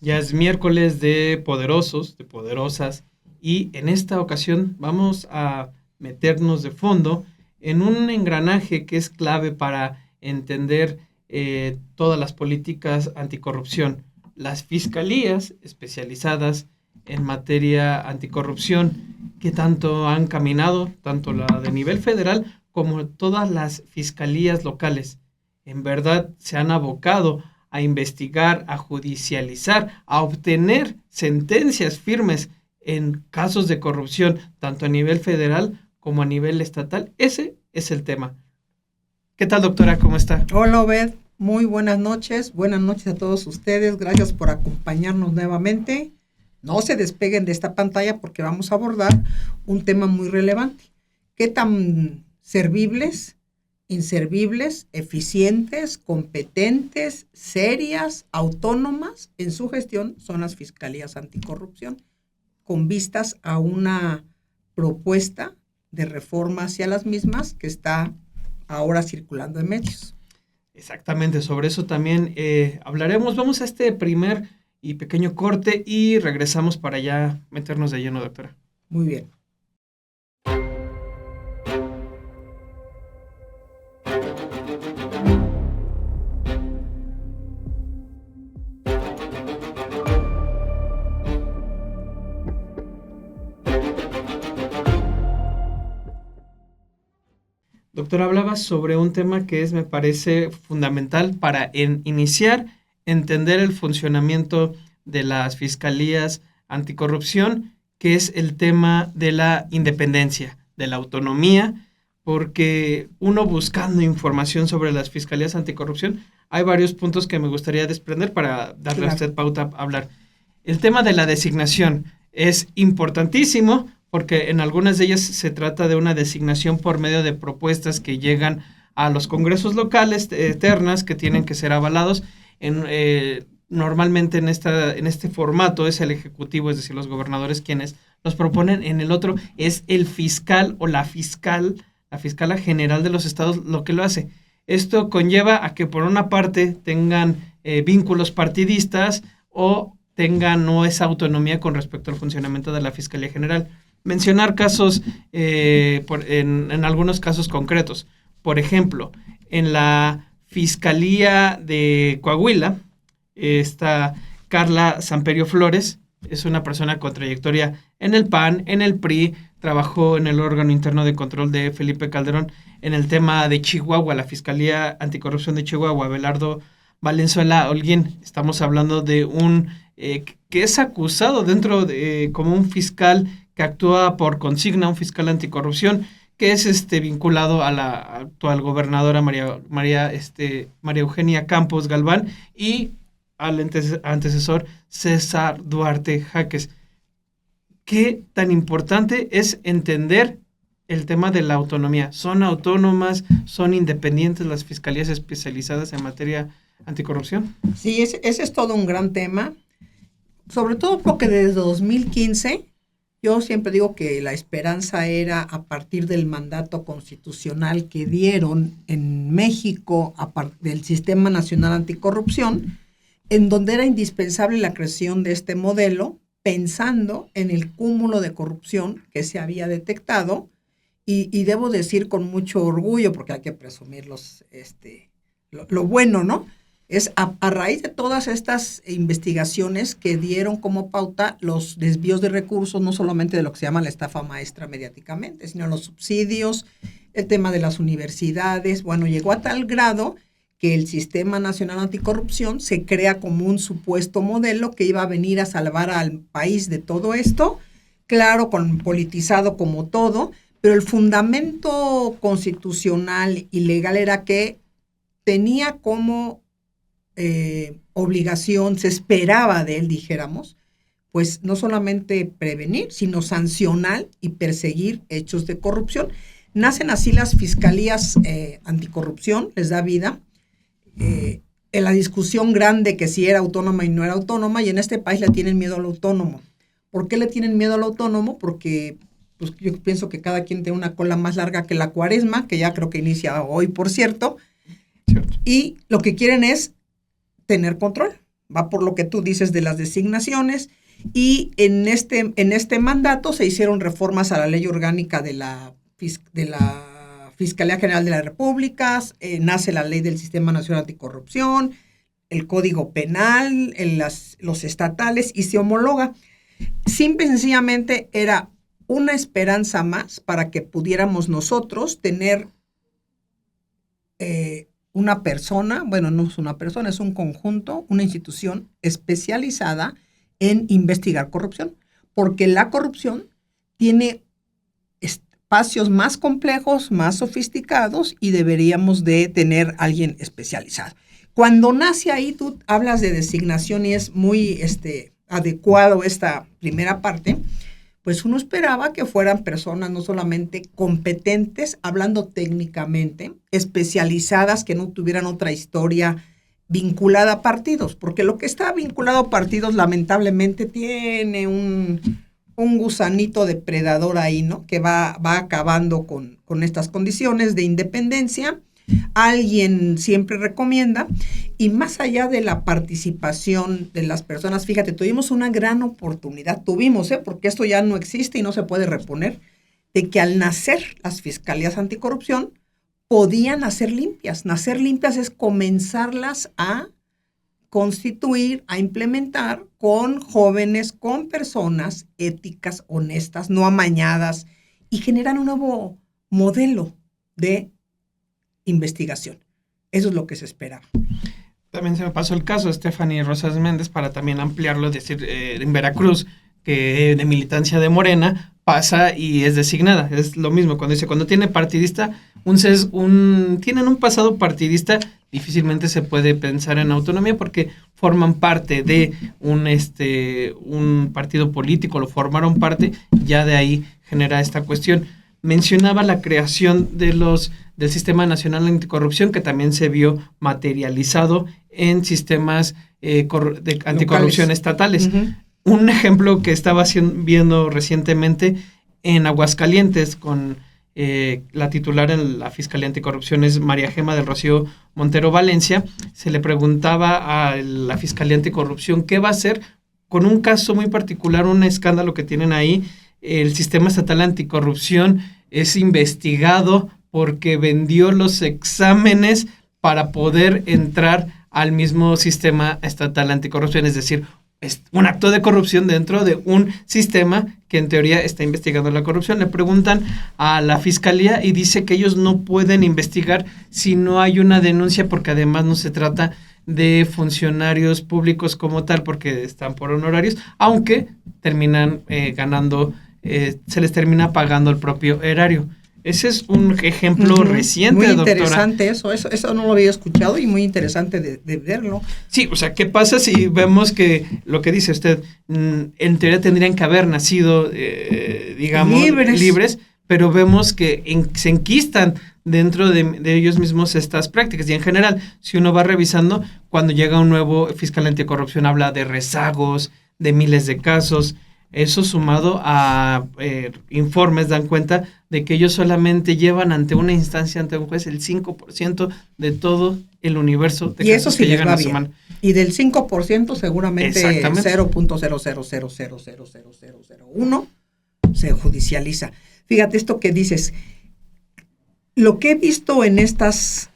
Ya es miércoles de poderosos, de poderosas, y en esta ocasión vamos a meternos de fondo en un engranaje que es clave para entender todas las políticas anticorrupción. Las fiscalías especializadas en materia anticorrupción que tanto han caminado, tanto la de nivel federal como todas las fiscalías locales. En verdad se han abocado a investigar, a judicializar, a obtener sentencias firmes en casos de corrupción, tanto a nivel federal como a nivel estatal. Ese es el tema. ¿Qué tal, doctora? ¿Cómo está? Hola, Obed. Muy buenas noches. Buenas noches a todos ustedes. Gracias por acompañarnos nuevamente. No se despeguen de esta pantalla porque vamos a abordar un tema muy relevante. ¿Qué tan servibles, inservibles, eficientes, competentes, serias, autónomas en su gestión son las fiscalías anticorrupción, con vistas a una propuesta de reforma hacia las mismas que está ahora circulando en medios? Exactamente, sobre eso también hablaremos. Vamos a este primer y pequeño corte y regresamos para ya meternos de lleno, doctora. Muy bien. Doctor, hablaba sobre un tema que me parece fundamental para iniciar, entender el funcionamiento de las fiscalías anticorrupción, que es el tema de la independencia, de la autonomía, porque uno buscando información sobre las fiscalías anticorrupción, hay varios puntos que me gustaría desprender para darle a usted pauta a hablar. El tema de la designación es importantísimo, porque en algunas de ellas se trata de una designación por medio de propuestas que llegan a los congresos locales ternas que tienen que ser avalados. Normalmente en este formato es el ejecutivo, es decir, los gobernadores quienes los proponen. En el otro es el fiscal o la fiscala general de los estados lo que lo hace. Esto conlleva a que por una parte tengan vínculos partidistas o tengan no esa autonomía con respecto al funcionamiento de la Fiscalía General. Mencionar casos, en algunos casos concretos. Por ejemplo, en la Fiscalía de Coahuila, está Carla Samperio Flores, es una persona con trayectoria en el PAN, en el PRI, trabajó en el órgano interno de control de Felipe Calderón, en el tema de Chihuahua, la Fiscalía Anticorrupción de Chihuahua, Abelardo Valenzuela Holguín. Estamos hablando de un que es acusado dentro de como un fiscal que actúa por consigna, un fiscal anticorrupción, que es vinculado a la actual gobernadora María Eugenia Campos Galván y al antecesor César Duarte Jaques. ¿Qué tan importante es entender el tema de la autonomía? ¿Son autónomas, son independientes las fiscalías especializadas en materia anticorrupción? Sí, ese es todo un gran tema, sobre todo porque desde 2015 yo siempre digo que la esperanza era a partir del mandato constitucional que dieron en México del Sistema Nacional Anticorrupción, en donde era indispensable la creación de este modelo, pensando en el cúmulo de corrupción que se había detectado, y debo decir con mucho orgullo, porque hay que presumir lo bueno, ¿no? Es a raíz de todas estas investigaciones que dieron como pauta los desvíos de recursos, no solamente de lo que se llama la estafa maestra mediáticamente, sino los subsidios, el tema de las universidades. Bueno, llegó a tal grado que el Sistema Nacional Anticorrupción se crea como un supuesto modelo que iba a venir a salvar al país de todo esto, claro, politizado como todo, pero el fundamento constitucional y legal era que tenía como obligación, se esperaba de él, dijéramos, pues no solamente prevenir, sino sancionar y perseguir hechos de corrupción. Nacen así las fiscalías anticorrupción, les da vida. En la discusión grande que si era autónoma y no era autónoma, y en este país le tienen miedo al autónomo, ¿Por qué le tienen miedo al autónomo? Porque pues, yo pienso que cada quien tiene una cola más larga que la cuaresma, que ya creo que inicia hoy, por cierto. Cierto. Y lo que quieren es tener control. Va por lo que tú dices de las designaciones. Y en este mandato se hicieron reformas a la ley orgánica de la Fiscalía General de la República, nace la ley del Sistema Nacional Anticorrupción, el Código Penal, los estatales, y se homologa. Simple y sencillamente era una esperanza más para que pudiéramos nosotros tener una persona, bueno, no es una persona, es un conjunto, una institución especializada en investigar corrupción, porque la corrupción tiene espacios más complejos, más sofisticados, y deberíamos de tener alguien especializado. Cuando nace ahí, tú hablas de designación y es muy adecuado esta primera parte, pues uno esperaba que fueran personas no solamente competentes, hablando técnicamente, especializadas, que no tuvieran otra historia vinculada a partidos, porque lo que está vinculado a partidos lamentablemente tiene un gusanito depredador ahí, ¿no? Que va acabando con estas condiciones de independencia. Alguien siempre recomienda, y más allá de la participación de las personas, fíjate, tuvimos una gran oportunidad, porque esto ya no existe y no se puede reponer, de que al nacer las fiscalías anticorrupción podían nacer limpias. Nacer limpias es comenzarlas a constituir, a implementar con jóvenes, con personas éticas, honestas, no amañadas, y generar un nuevo modelo de investigación. Eso es lo que se esperaba. También se me pasó el caso de Stephanie Rosas Méndez para también ampliarlo, decir, en Veracruz, que de militancia de Morena pasa y es designada. Es lo mismo cuando dice, cuando tiene partidista, tienen un pasado partidista, difícilmente se puede pensar en autonomía porque forman parte de un partido político, lo formaron parte, ya de ahí genera esta cuestión. Mencionaba la creación del Sistema Nacional Anticorrupción, que también se vio materializado en sistemas de anticorrupción locales, estatales. Uh-huh. Un ejemplo que estaba viendo recientemente en Aguascalientes con la titular en la Fiscalía Anticorrupción es María Gema del Rocío Montero Valencia. Se le preguntaba a la Fiscalía Anticorrupción qué va a hacer con un caso muy particular, un escándalo que tienen ahí. El Sistema Estatal Anticorrupción es investigado porque vendió los exámenes para poder entrar al mismo Sistema Estatal Anticorrupción, es decir, es un acto de corrupción dentro de un sistema que en teoría está investigando la corrupción. Le preguntan a la fiscalía y dice que ellos no pueden investigar si no hay una denuncia, porque además no se trata de funcionarios públicos como tal, porque están por honorarios, aunque terminan ganando, se les termina pagando el propio erario. Ese es un ejemplo reciente, muy doctora. Muy interesante eso no lo había escuchado y muy interesante de verlo. Sí, o sea, ¿qué pasa si vemos que lo que dice usted, en teoría tendrían que haber nacido, digamos, libres, pero vemos que se enquistan dentro de ellos mismos estas prácticas? Y en general, si uno va revisando, cuando llega un nuevo fiscal anticorrupción, habla de rezagos, de miles de casos. Eso sumado a informes dan cuenta de que ellos solamente llevan ante una instancia, ante un juez, el 5% de todo el universo de y casos eso sí que llegan a la semana. Y del 5% seguramente 0.000000001 se judicializa. Fíjate esto que dices. Lo que he visto en estas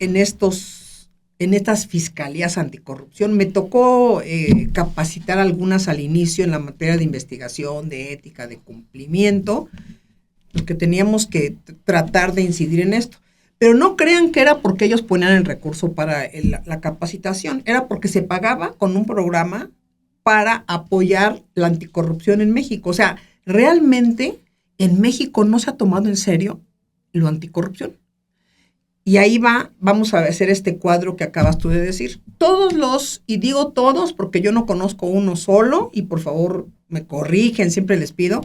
fiscalías anticorrupción, me tocó capacitar algunas al inicio en la materia de investigación, de ética, de cumplimiento, porque teníamos que tratar de incidir en esto. Pero no crean que era porque ellos ponían el recurso para la capacitación, era porque se pagaba con un programa para apoyar la anticorrupción en México. O sea, realmente en México no se ha tomado en serio lo anticorrupción. Y ahí vamos a hacer este cuadro que acabas tú de decir. Y digo todos porque yo no conozco uno solo, y por favor me corrigen, siempre les pido,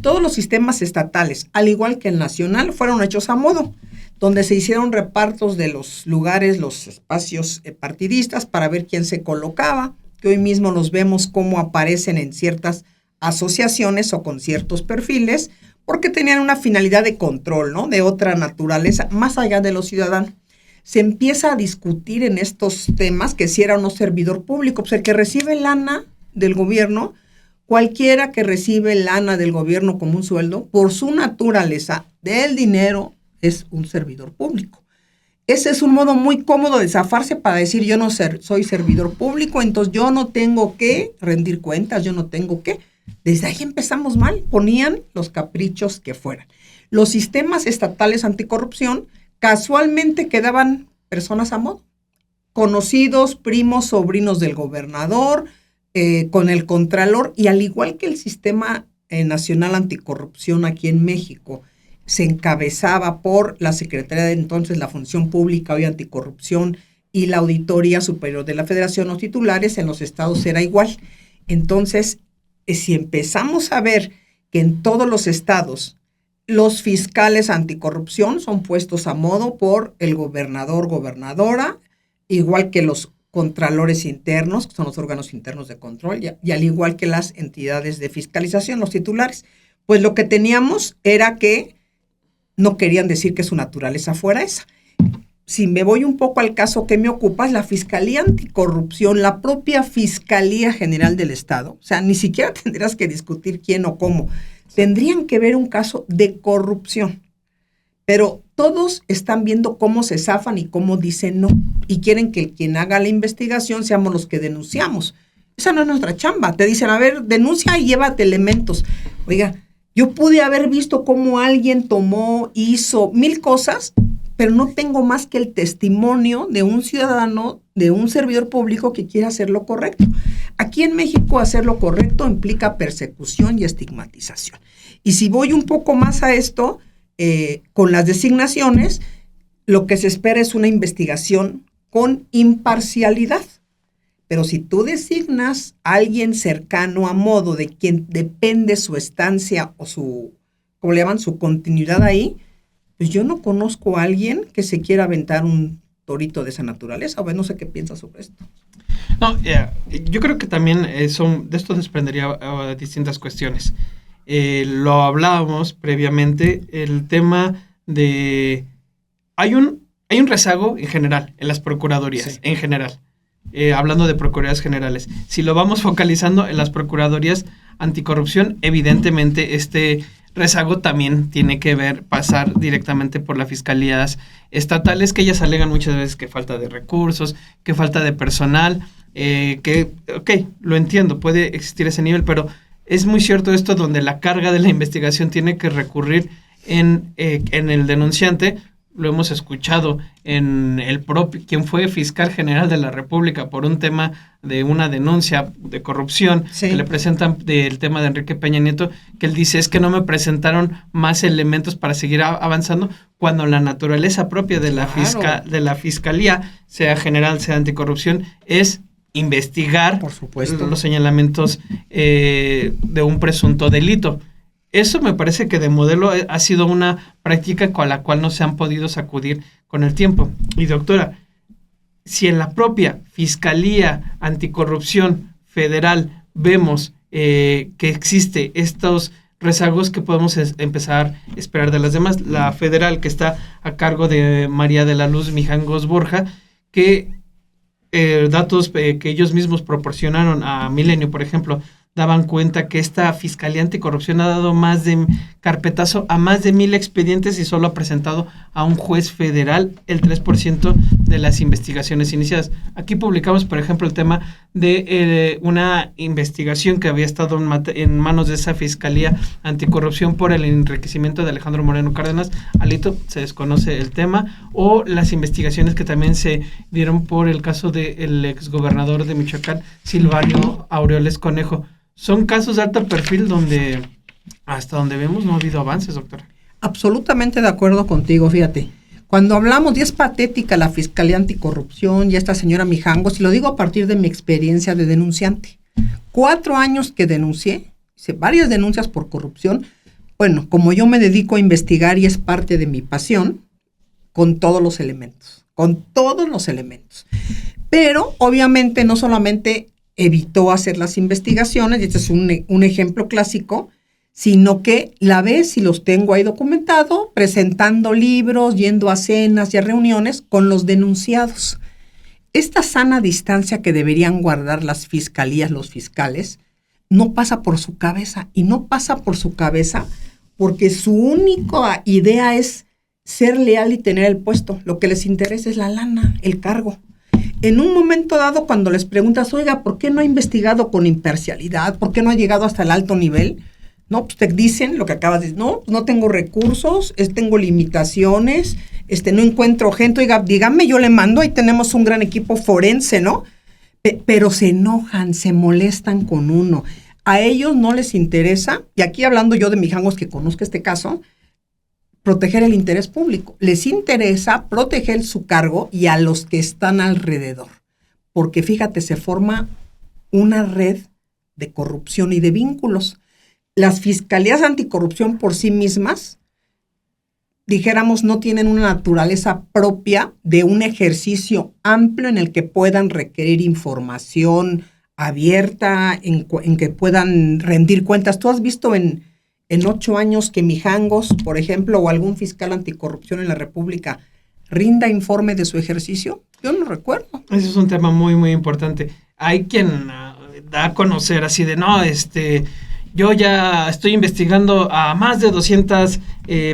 todos los sistemas estatales, al igual que el nacional, fueron hechos a modo, donde se hicieron repartos de los lugares, los espacios partidistas para ver quién se colocaba, que hoy mismo los vemos cómo aparecen en ciertas asociaciones o con ciertos perfiles, porque tenían una finalidad de control, ¿no? De otra naturaleza, más allá de los ciudadanos. Se empieza a discutir en estos temas que si era o no servidor público, pues el que recibe lana del gobierno, cualquiera que recibe lana del gobierno como un sueldo, por su naturaleza del dinero, es un servidor público. Ese es un modo muy cómodo de zafarse para decir yo no soy servidor público, entonces yo no tengo que rendir cuentas, yo no tengo que. Desde ahí empezamos mal, ponían los caprichos que fueran. Los sistemas estatales anticorrupción casualmente quedaban personas a modo, conocidos, primos, sobrinos del gobernador, con el contralor, y al igual que el sistema nacional anticorrupción aquí en México, se encabezaba por la Secretaría de entonces la Función Pública, hoy Anticorrupción, y la Auditoría Superior de la Federación, los titulares en los estados era igual. Entonces, si empezamos a ver que en todos los estados los fiscales anticorrupción son puestos a modo por el gobernador, gobernadora, igual que los contralores internos, que son los órganos internos de control, y al igual que las entidades de fiscalización, los titulares, pues lo que teníamos era que no querían decir que su naturaleza fuera esa. Si me voy un poco al caso que me ocupa, es la Fiscalía Anticorrupción, la propia Fiscalía General del Estado. O sea, ni siquiera tendrás que discutir quién o cómo. Tendrían que ver un caso de corrupción. Pero todos están viendo cómo se zafan y cómo dicen no. Y quieren que quien haga la investigación seamos los que denunciamos. Esa no es nuestra chamba. Te dicen, a ver, denuncia y llévate elementos. Oiga, yo pude haber visto cómo alguien tomó, hizo 1000 cosas, pero no tengo más que el testimonio de un ciudadano, de un servidor público que quiere hacer lo correcto. Aquí en México hacer lo correcto implica persecución y estigmatización. Y si voy un poco más a esto, con las designaciones, lo que se espera es una investigación con imparcialidad. Pero si tú designas a alguien cercano a modo de quien depende su estancia o su, ¿cómo le llaman? Su continuidad ahí, pues yo no conozco a alguien que se quiera aventar un torito de esa naturaleza. O no sé qué piensas sobre esto. No, yo creo que también de esto desprendería distintas cuestiones. Lo hablábamos previamente, el tema de... Hay un rezago en general, en las procuradurías, sí. En general. Hablando de procuradurías generales. Si lo vamos focalizando en las procuradurías anticorrupción, evidentemente este rezago también tiene que pasar directamente por las fiscalías estatales, que ellas alegan muchas veces que falta de recursos, que falta de personal, lo entiendo, puede existir ese nivel, pero es muy cierto esto donde la carga de la investigación tiene que recurrir en el denunciante. Lo hemos escuchado en el propio, quien fue fiscal general de la República por un tema de una denuncia de corrupción, sí, que le presentan del tema de Enrique Peña Nieto, que él dice es que no me presentaron más elementos para seguir avanzando, cuando la naturaleza propia de la fiscalía, sea general, sea anticorrupción, es investigar, por supuesto, los señalamientos de un presunto delito. Eso me parece que de modelo ha sido una práctica con la cual no se han podido sacudir con el tiempo. Y doctora, si en la propia Fiscalía Anticorrupción Federal vemos que existe estos rezagos, que podemos empezar a esperar de las demás, la federal, que está a cargo de María de la Luz Mijangos Borja, que datos que ellos mismos proporcionaron a Milenio, por ejemplo, daban cuenta que esta Fiscalía Anticorrupción ha dado más de carpetazo a más de 1000 expedientes y solo ha presentado a un juez federal el 3% de las investigaciones iniciadas. Aquí publicamos, por ejemplo, el tema de una investigación que había estado en manos de esa Fiscalía Anticorrupción por el enriquecimiento de Alejandro Moreno Cárdenas. Alito, se desconoce el tema, o las investigaciones que también se dieron por el caso del exgobernador de Michoacán, Silvano Aureoles Conejo. Son casos de alto perfil donde, hasta donde vemos, no ha habido avances, doctora. Absolutamente de acuerdo contigo, fíjate. Cuando hablamos, y es patética la Fiscalía Anticorrupción y esta señora Mijangos, y lo digo a partir de mi experiencia de denunciante. 4 años que denuncié, hice varias denuncias por corrupción. Bueno, como yo me dedico a investigar y es parte de mi pasión, con todos los elementos. Pero, obviamente, no solamente evitó hacer las investigaciones, y este es un ejemplo clásico, sino que la ves, y los tengo ahí documentado, presentando libros, yendo a cenas y a reuniones con los denunciados. Esta sana distancia que deberían guardar las fiscalías, los fiscales, no pasa por su cabeza, y no pasa por su cabeza porque su única idea es ser leal y tener el puesto. Lo que les interesa es la lana, el cargo. En un momento dado, cuando les preguntas, oiga, ¿por qué no ha investigado con imparcialidad? ¿Por qué no ha llegado hasta el alto nivel? No, pues te dicen lo que acabas de decir, no tengo recursos, tengo limitaciones, no encuentro gente, oiga, dígame, yo le mando, ahí tenemos un gran equipo forense, ¿no? Pero se enojan, se molestan con uno. A ellos no les interesa, y aquí hablando yo de mijangos que conozco este caso, proteger el interés público. Les interesa proteger su cargo y a los que están alrededor. Porque fíjate, se forma una red de corrupción y de vínculos. Las fiscalías anticorrupción por sí mismas, dijéramos, no tienen una naturaleza propia de un ejercicio amplio en el que puedan requerir información abierta, en que puedan rendir cuentas. ¿Tú has visto en 8 años que mijangos, por ejemplo, o algún fiscal anticorrupción en la República rinda informe de su ejercicio? Yo no recuerdo. Ese es un tema muy, muy importante. Hay quien da a conocer así de, no, yo ya estoy investigando a más de 200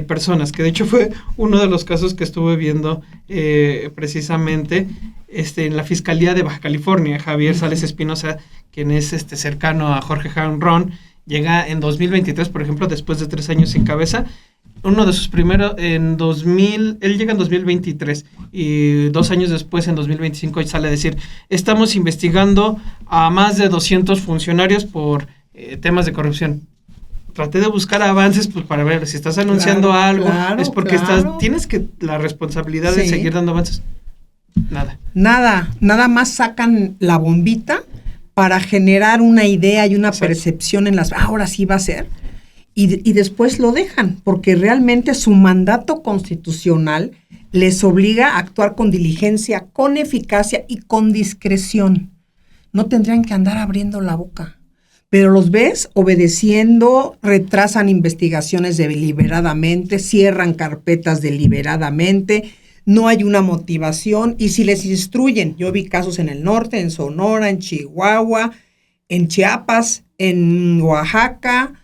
personas, que de hecho fue uno de los casos que estuve viendo precisamente en la Fiscalía de Baja California. Javier Sales Espinosa, quien es cercano a Jorge Ron, llega en 2023, por ejemplo, después de 3 años sin cabeza. Uno de sus primeros, él llega en 2023 y 2 años después, en 2025, sale a decir, estamos investigando a más de 200 funcionarios por temas de corrupción. Traté de buscar avances pues para ver si estás anunciando algo, es porque tienes la responsabilidad de seguir dando avances. Nada más sacan la bombita para generar una idea y una percepción en ahora sí va a ser, y después lo dejan, porque realmente su mandato constitucional les obliga a actuar con diligencia, con eficacia y con discreción. No tendrían que andar abriendo la boca, pero los ves obedeciendo, retrasan investigaciones deliberadamente, cierran carpetas deliberadamente, no hay una motivación, y si les instruyen, yo vi casos en el norte, en Sonora, en Chihuahua, en Chiapas, en Oaxaca,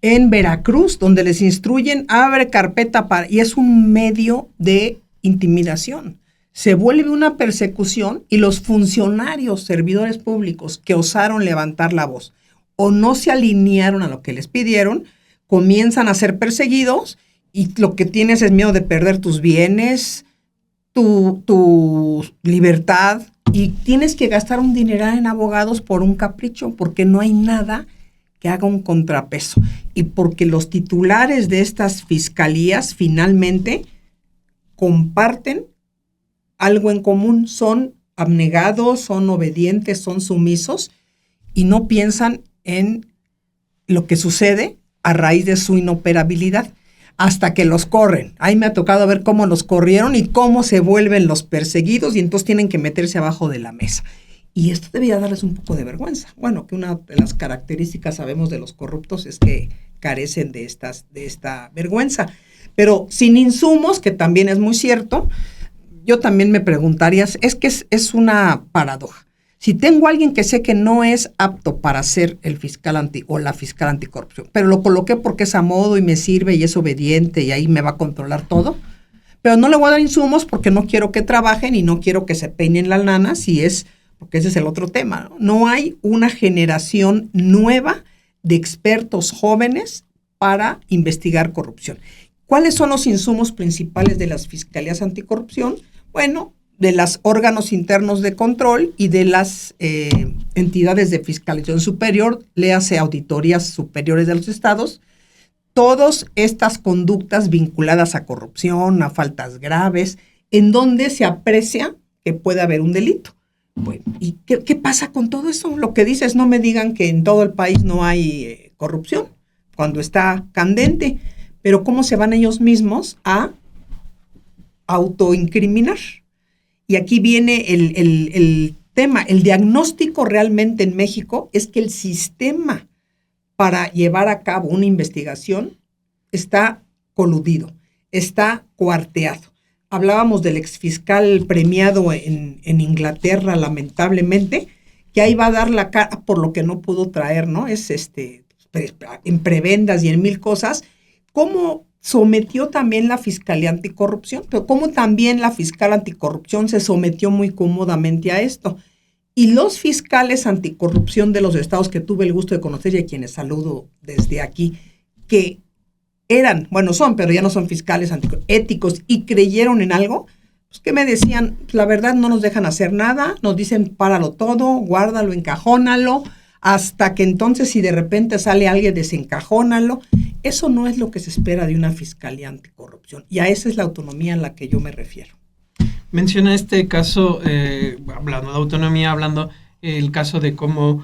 en Veracruz, donde les instruyen, abre carpeta y es un medio de intimidación. Se vuelve una persecución, y los funcionarios, servidores públicos que osaron levantar la voz o no se alinearon a lo que les pidieron, comienzan a ser perseguidos, y lo que tienes es miedo de perder tus bienes, tu libertad, y tienes que gastar un dineral en abogados por un capricho, porque no hay nada que haga un contrapeso, y porque los titulares de estas fiscalías finalmente comparten algo en común, son abnegados, son obedientes, son sumisos, y no piensan en lo que sucede a raíz de su inoperabilidad, hasta que los corren. Ahí me ha tocado ver cómo los corrieron y cómo se vuelven los perseguidos, y entonces tienen que meterse abajo de la mesa. Y esto debía darles un poco de vergüenza. Bueno, que una de las características, sabemos, de los corruptos es que carecen de esta vergüenza. Pero sin insumos, que también es muy cierto, yo también me preguntaría, es que es una paradoja. Si tengo a alguien que sé que no es apto para ser el fiscal o la fiscal anticorrupción, pero lo coloqué porque es a modo y me sirve y es obediente y ahí me va a controlar todo, pero no le voy a dar insumos porque no quiero que trabajen y no quiero que se peinen las lanas, porque ese es el otro tema, ¿no? No hay una generación nueva de expertos jóvenes para investigar corrupción. ¿Cuáles son los insumos principales de las fiscalías anticorrupción? Bueno, de los órganos internos de control y de las entidades de fiscalización superior, léase auditorías superiores de los estados, todas estas conductas vinculadas a corrupción, a faltas graves, en donde se aprecia que puede haber un delito. Bueno, ¿y qué pasa con todo eso? Lo que dices, no me digan que en todo el país no hay corrupción, cuando está candente, pero ¿cómo se van ellos mismos a autoincriminar? Y aquí viene el tema. El diagnóstico realmente en México es que el sistema para llevar a cabo una investigación está coludido, está cuarteado. Hablábamos del exfiscal premiado en Inglaterra, lamentablemente, que ahí va a dar la cara por lo que no pudo traer, ¿no? Es en prebendas y en mil cosas. ¿Cómo sometió también la Fiscalía Anticorrupción? Pero cómo también la Fiscal Anticorrupción se sometió muy cómodamente a esto. Y los fiscales anticorrupción de los estados que tuve el gusto de conocer y a quienes saludo desde aquí, que eran, bueno, son, pero ya no son fiscales éticos y creyeron en algo, pues que me decían, la verdad no nos dejan hacer nada, nos dicen páralo todo, guárdalo, encajónalo, hasta que entonces si de repente sale alguien, desencajónalo. Eso no es lo que se espera de una fiscalía anticorrupción y a esa es la autonomía a la que yo me refiero. Menciona este caso, hablando de autonomía, hablando el caso de cómo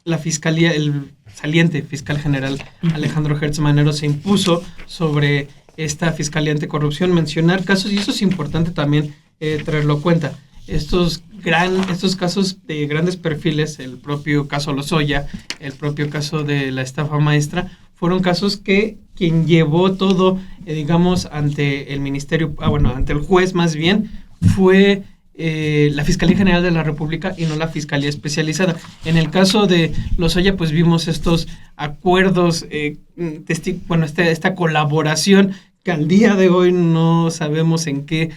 la fiscalía, el saliente fiscal general Alejandro Gertz Manero se impuso sobre esta fiscalía anticorrupción, mencionar casos, y eso es importante también traerlo a cuenta. Estos casos de grandes perfiles, el propio caso Lozoya, el propio caso de la estafa maestra, fueron casos que quien llevó todo, digamos, ante el ministerio, ante el juez más bien, fue la Fiscalía General de la República y no la Fiscalía Especializada. En el caso de Lozoya, pues vimos estos acuerdos, esta colaboración que al día de hoy no sabemos en qué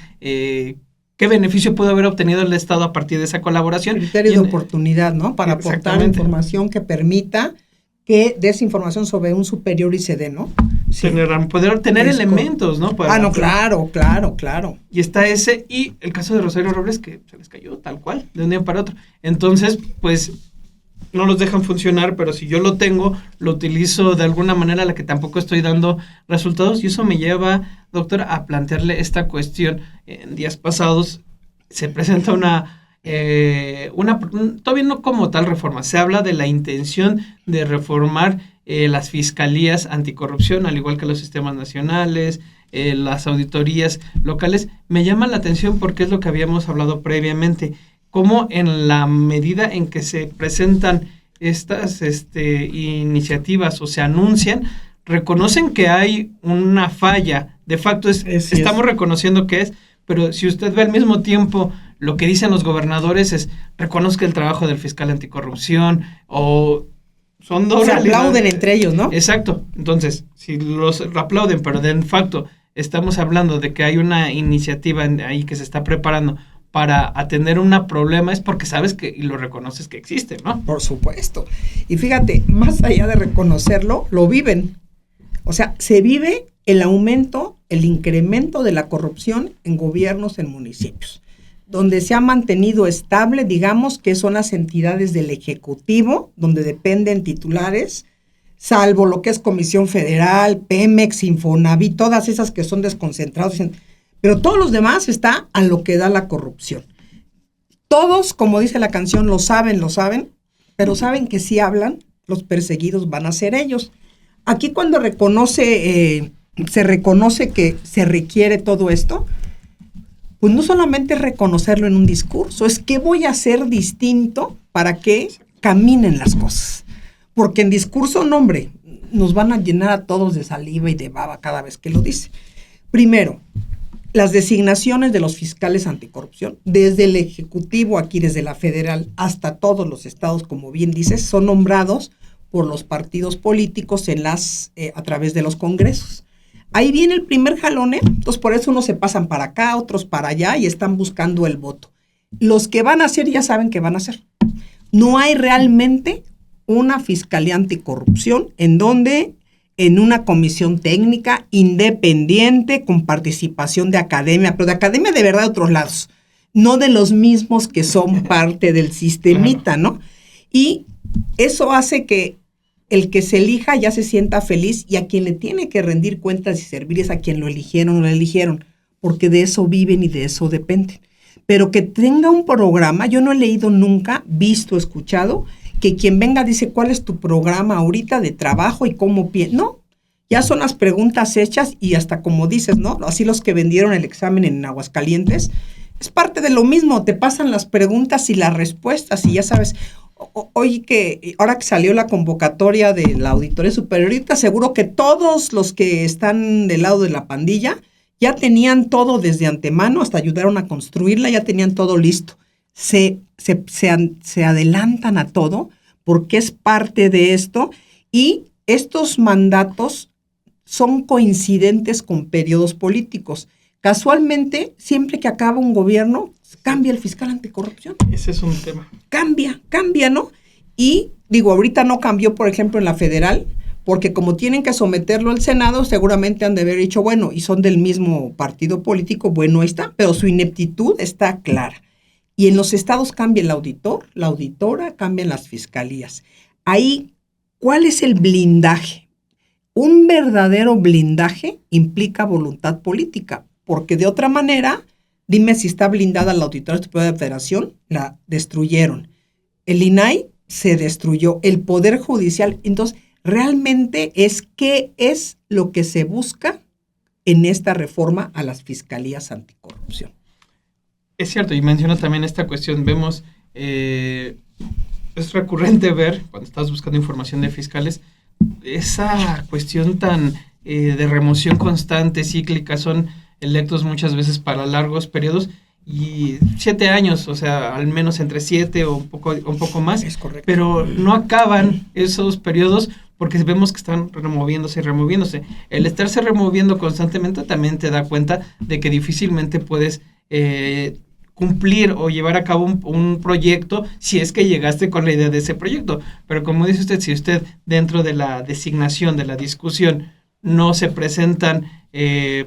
beneficio pudo haber obtenido el Estado a partir de esa colaboración. Criterio de oportunidad, ¿no? Para aportar información que permita que des información sobre un superior y se dé, ¿no? Sí. Poder tener elementos, ¿no? No, claro. Y está ese, y el caso de Rosario Robles, que se les cayó tal cual, de un día para otro. Entonces, pues, no los dejan funcionar, pero si yo lo tengo, lo utilizo de alguna manera a la que tampoco estoy dando resultados, y eso me lleva, doctora, a plantearle esta cuestión. En días pasados se presenta todavía no como tal reforma, se habla de la intención de reformar las fiscalías anticorrupción, al igual que los sistemas nacionales, las auditorías locales. Me llama la atención porque es lo que habíamos hablado previamente, cómo en la medida en que se presentan estas iniciativas o se anuncian, reconocen que hay una falla, de facto estamos reconociendo que es, pero si usted ve al mismo tiempo lo que dicen los gobernadores es reconozca el trabajo del fiscal anticorrupción, o son dos. Se aplauden entre ellos, ¿no? Exacto. Entonces, si los aplauden, pero de facto estamos hablando de que hay una iniciativa ahí que se está preparando para atender un problema, es porque sabes que y lo reconoces que existe, ¿no? Por supuesto. Y fíjate, más allá de reconocerlo, lo viven. O sea, se vive el aumento, el incremento de la corrupción en gobiernos, en municipios. Donde se ha mantenido estable, digamos, que son las entidades del Ejecutivo, donde dependen titulares, salvo lo que es Comisión Federal, Pemex, Infonavit, todas esas que son desconcentrados. Pero todos los demás está a lo que da la corrupción. Todos, como dice la canción, lo saben, pero saben que si hablan, los perseguidos van a ser ellos. Aquí cuando se reconoce que se requiere todo esto, pues no solamente es reconocerlo en un discurso, es qué voy a hacer distinto para que caminen las cosas. Porque en discurso, no, hombre, nos van a llenar a todos de saliva y de baba cada vez que lo dice. Primero, las designaciones de los fiscales anticorrupción, desde el Ejecutivo aquí, desde la federal, hasta todos los estados, como bien dices, son nombrados por los partidos políticos a través de los congresos. Ahí viene el primer jalón, entonces por eso unos se pasan para acá, otros para allá y están buscando el voto. Los que van a hacer ya saben que van a hacer. No hay realmente una fiscalía anticorrupción en donde en una comisión técnica independiente con participación de academia, pero de academia de verdad de otros lados, no de los mismos que son parte del sistemita, ¿no? Y eso hace que el que se elija ya se sienta feliz y a quien le tiene que rendir cuentas y servir es a quien lo eligieron o no lo eligieron, porque de eso viven y de eso dependen. Pero que tenga un programa, yo no he leído nunca, visto, escuchado, que quien venga dice cuál es tu programa ahorita de trabajo y cómo piensas. No, ya son las preguntas hechas y hasta como dices, ¿no? Así los que vendieron el examen en Aguascalientes, es parte de lo mismo, te pasan las preguntas y las respuestas y ya sabes, hoy ahora que salió la convocatoria de la Auditoría Superior, ahorita seguro que todos los que están del lado de la pandilla ya tenían todo desde antemano, hasta ayudaron a construirla, ya tenían todo listo. Se adelantan a todo porque es parte de esto y estos mandatos son coincidentes con periodos políticos. Casualmente, siempre que acaba un gobierno, cambia el fiscal anticorrupción. Ese es un tema. Cambia, ¿no? Y digo, ahorita no cambió, por ejemplo, en la federal, porque como tienen que someterlo al Senado, seguramente han de haber dicho, bueno, y son del mismo partido político, bueno, ahí está, pero su ineptitud está clara. Y en los estados cambia el auditor, la auditora, cambian las fiscalías. Ahí, ¿cuál es el blindaje? Un verdadero blindaje implica voluntad política, porque de otra manera, dime si está blindada la Auditoría Superior de la Federación, la destruyeron. El INAI se destruyó, el Poder Judicial. Entonces, realmente ¿qué es lo que se busca en esta reforma a las fiscalías anticorrupción? Es cierto, y menciona también esta cuestión, vemos, es recurrente ver, cuando estás buscando información de fiscales, esa cuestión tan de remoción constante, cíclica, son electos muchas veces para largos periodos, y 7 años, o sea, al menos entre 7 o un poco más, Es correcto. Pero no acaban esos periodos porque vemos que están removiéndose. El estarse removiendo constantemente también te da cuenta de que difícilmente puedes cumplir o llevar a cabo un proyecto si es que llegaste con la idea de ese proyecto. Pero como dice usted, si usted dentro de la designación, de la discusión, no se presentan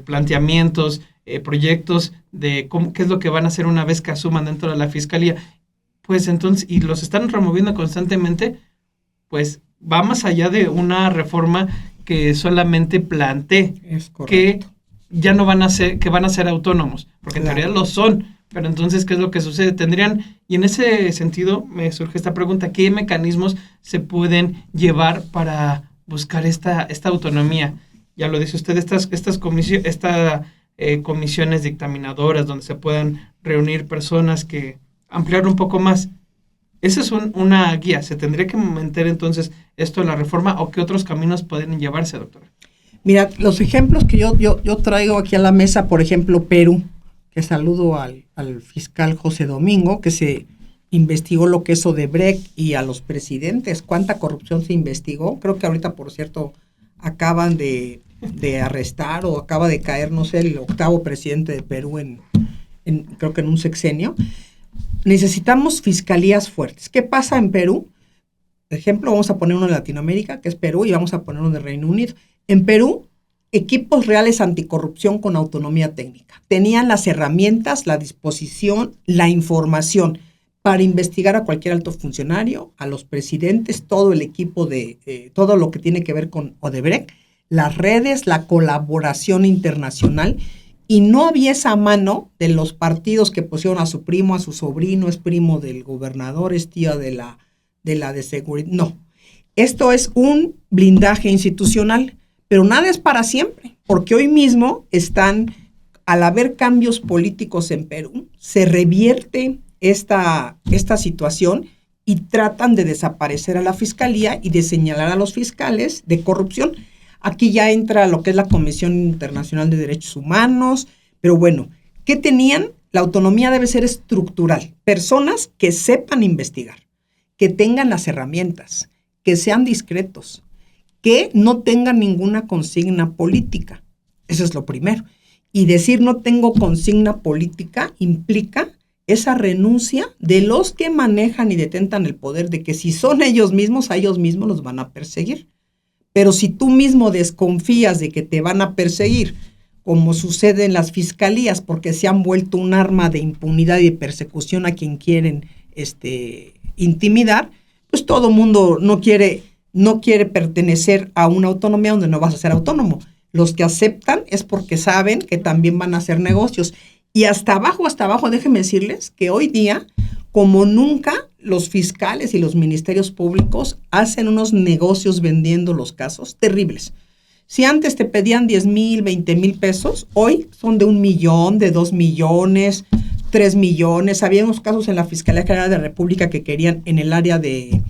planteamientos, proyectos de qué es lo que van a hacer una vez que asuman dentro de la fiscalía, pues entonces, y los están removiendo constantemente, pues va más allá de una reforma que solamente plantee que ya no van a ser, que van a ser autónomos, porque claro, en teoría lo son, pero entonces, ¿qué es lo que sucede? Y en ese sentido me surge esta pregunta, ¿qué mecanismos se pueden llevar para buscar esta autonomía? Ya lo dice usted, estas comisiones dictaminadoras donde se puedan reunir personas que ampliar un poco más. Esa es una guía. ¿Se tendría que meter entonces esto en la reforma o qué otros caminos pueden llevarse, doctora? Mira, los ejemplos que yo traigo aquí a la mesa, por ejemplo, Perú, que saludo al fiscal José Domingo, que se investigó lo que es Odebrecht y a los presidentes, cuánta corrupción se investigó. Creo que ahorita, por cierto, acaban de arrestar o acaba de caer, no sé, el 8º presidente de Perú creo que en un sexenio. Necesitamos fiscalías fuertes. ¿Qué pasa en Perú? Por ejemplo, vamos a poner uno de Latinoamérica, que es Perú, y vamos a poner uno de Reino Unido. En Perú, equipos reales anticorrupción con autonomía técnica. Tenían las herramientas, la disposición, la información para investigar a cualquier alto funcionario, a los presidentes, todo el equipo todo lo que tiene que ver con Odebrecht, las redes, la colaboración internacional, y no había esa mano de los partidos que pusieron a su primo, a su sobrino, es primo del gobernador, es tía de la de seguridad. No, esto es un blindaje institucional, pero nada es para siempre, porque hoy mismo al haber cambios políticos en Perú, se revierte esta situación y tratan de desaparecer a la fiscalía y de señalar a los fiscales de corrupción. Aquí ya entra lo que es la Comisión Internacional de Derechos Humanos, pero bueno, ¿qué tenían? La autonomía debe ser estructural. Personas que sepan investigar, que tengan las herramientas, que sean discretos, que no tengan ninguna consigna política. Eso es lo primero. Y decir no tengo consigna política implica esa renuncia de los que manejan y detentan el poder, de que si son ellos mismos, a ellos mismos los van a perseguir. Pero si tú mismo desconfías de que te van a perseguir, como sucede en las fiscalías, porque se han vuelto un arma de impunidad y de persecución a quien quieren intimidar, pues todo mundo no quiere pertenecer a una autonomía donde no vas a ser autónomo. Los que aceptan es porque saben que también van a hacer negocios. Y hasta abajo, déjenme decirles que hoy día, como nunca, los fiscales y los ministerios públicos hacen unos negocios vendiendo los casos terribles. Si antes te pedían 10,000, 20,000 pesos, hoy son de 1 millón, de 2 millones, 3 millones. Había unos casos en la Fiscalía General de la República que querían en el área de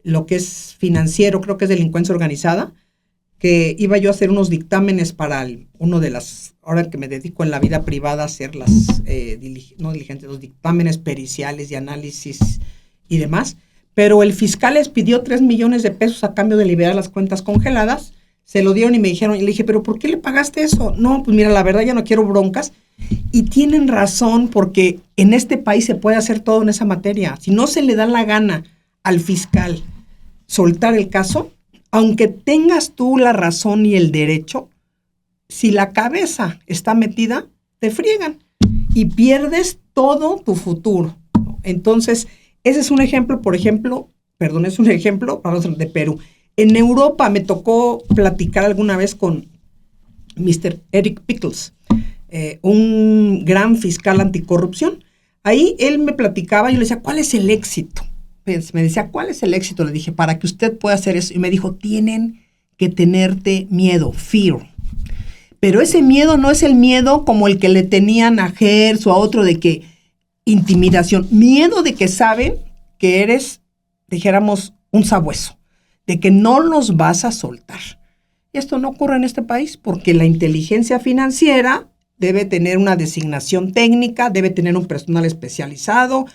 lo que es financiero, creo que es delincuencia organizada, que iba yo a hacer unos dictámenes para uno de las, ahora que me dedico en la vida privada a hacer las, los dictámenes periciales y análisis y demás, pero el fiscal les pidió 3 millones de pesos a cambio de liberar las cuentas congeladas, se lo dieron y me dijeron, y le dije, ¿pero por qué le pagaste eso? No, pues mira, la verdad ya no quiero broncas, y tienen razón, porque en este país se puede hacer todo en esa materia. Si no se le da la gana al fiscal soltar el caso, aunque tengas tú la razón y el derecho, si la cabeza está metida, te friegan y pierdes todo tu futuro. Entonces, ese es un ejemplo, es un ejemplo de Perú. En Europa me tocó platicar alguna vez con Mr. Eric Pickles, un gran fiscal anticorrupción. Ahí él me platicaba, yo le decía, ¿cuál es el éxito? Pues me decía, ¿cuál es el éxito? Le dije, para que usted pueda hacer eso. Y me dijo, tienen que tenerte miedo, fear. Pero ese miedo no es el miedo como el que le tenían a Gers o a otro de que intimidación. Miedo de que saben que eres, dijéramos, un sabueso, de que no los vas a soltar. Y esto no ocurre en este país porque la inteligencia financiera debe tener una designación técnica, debe tener un personal especializado,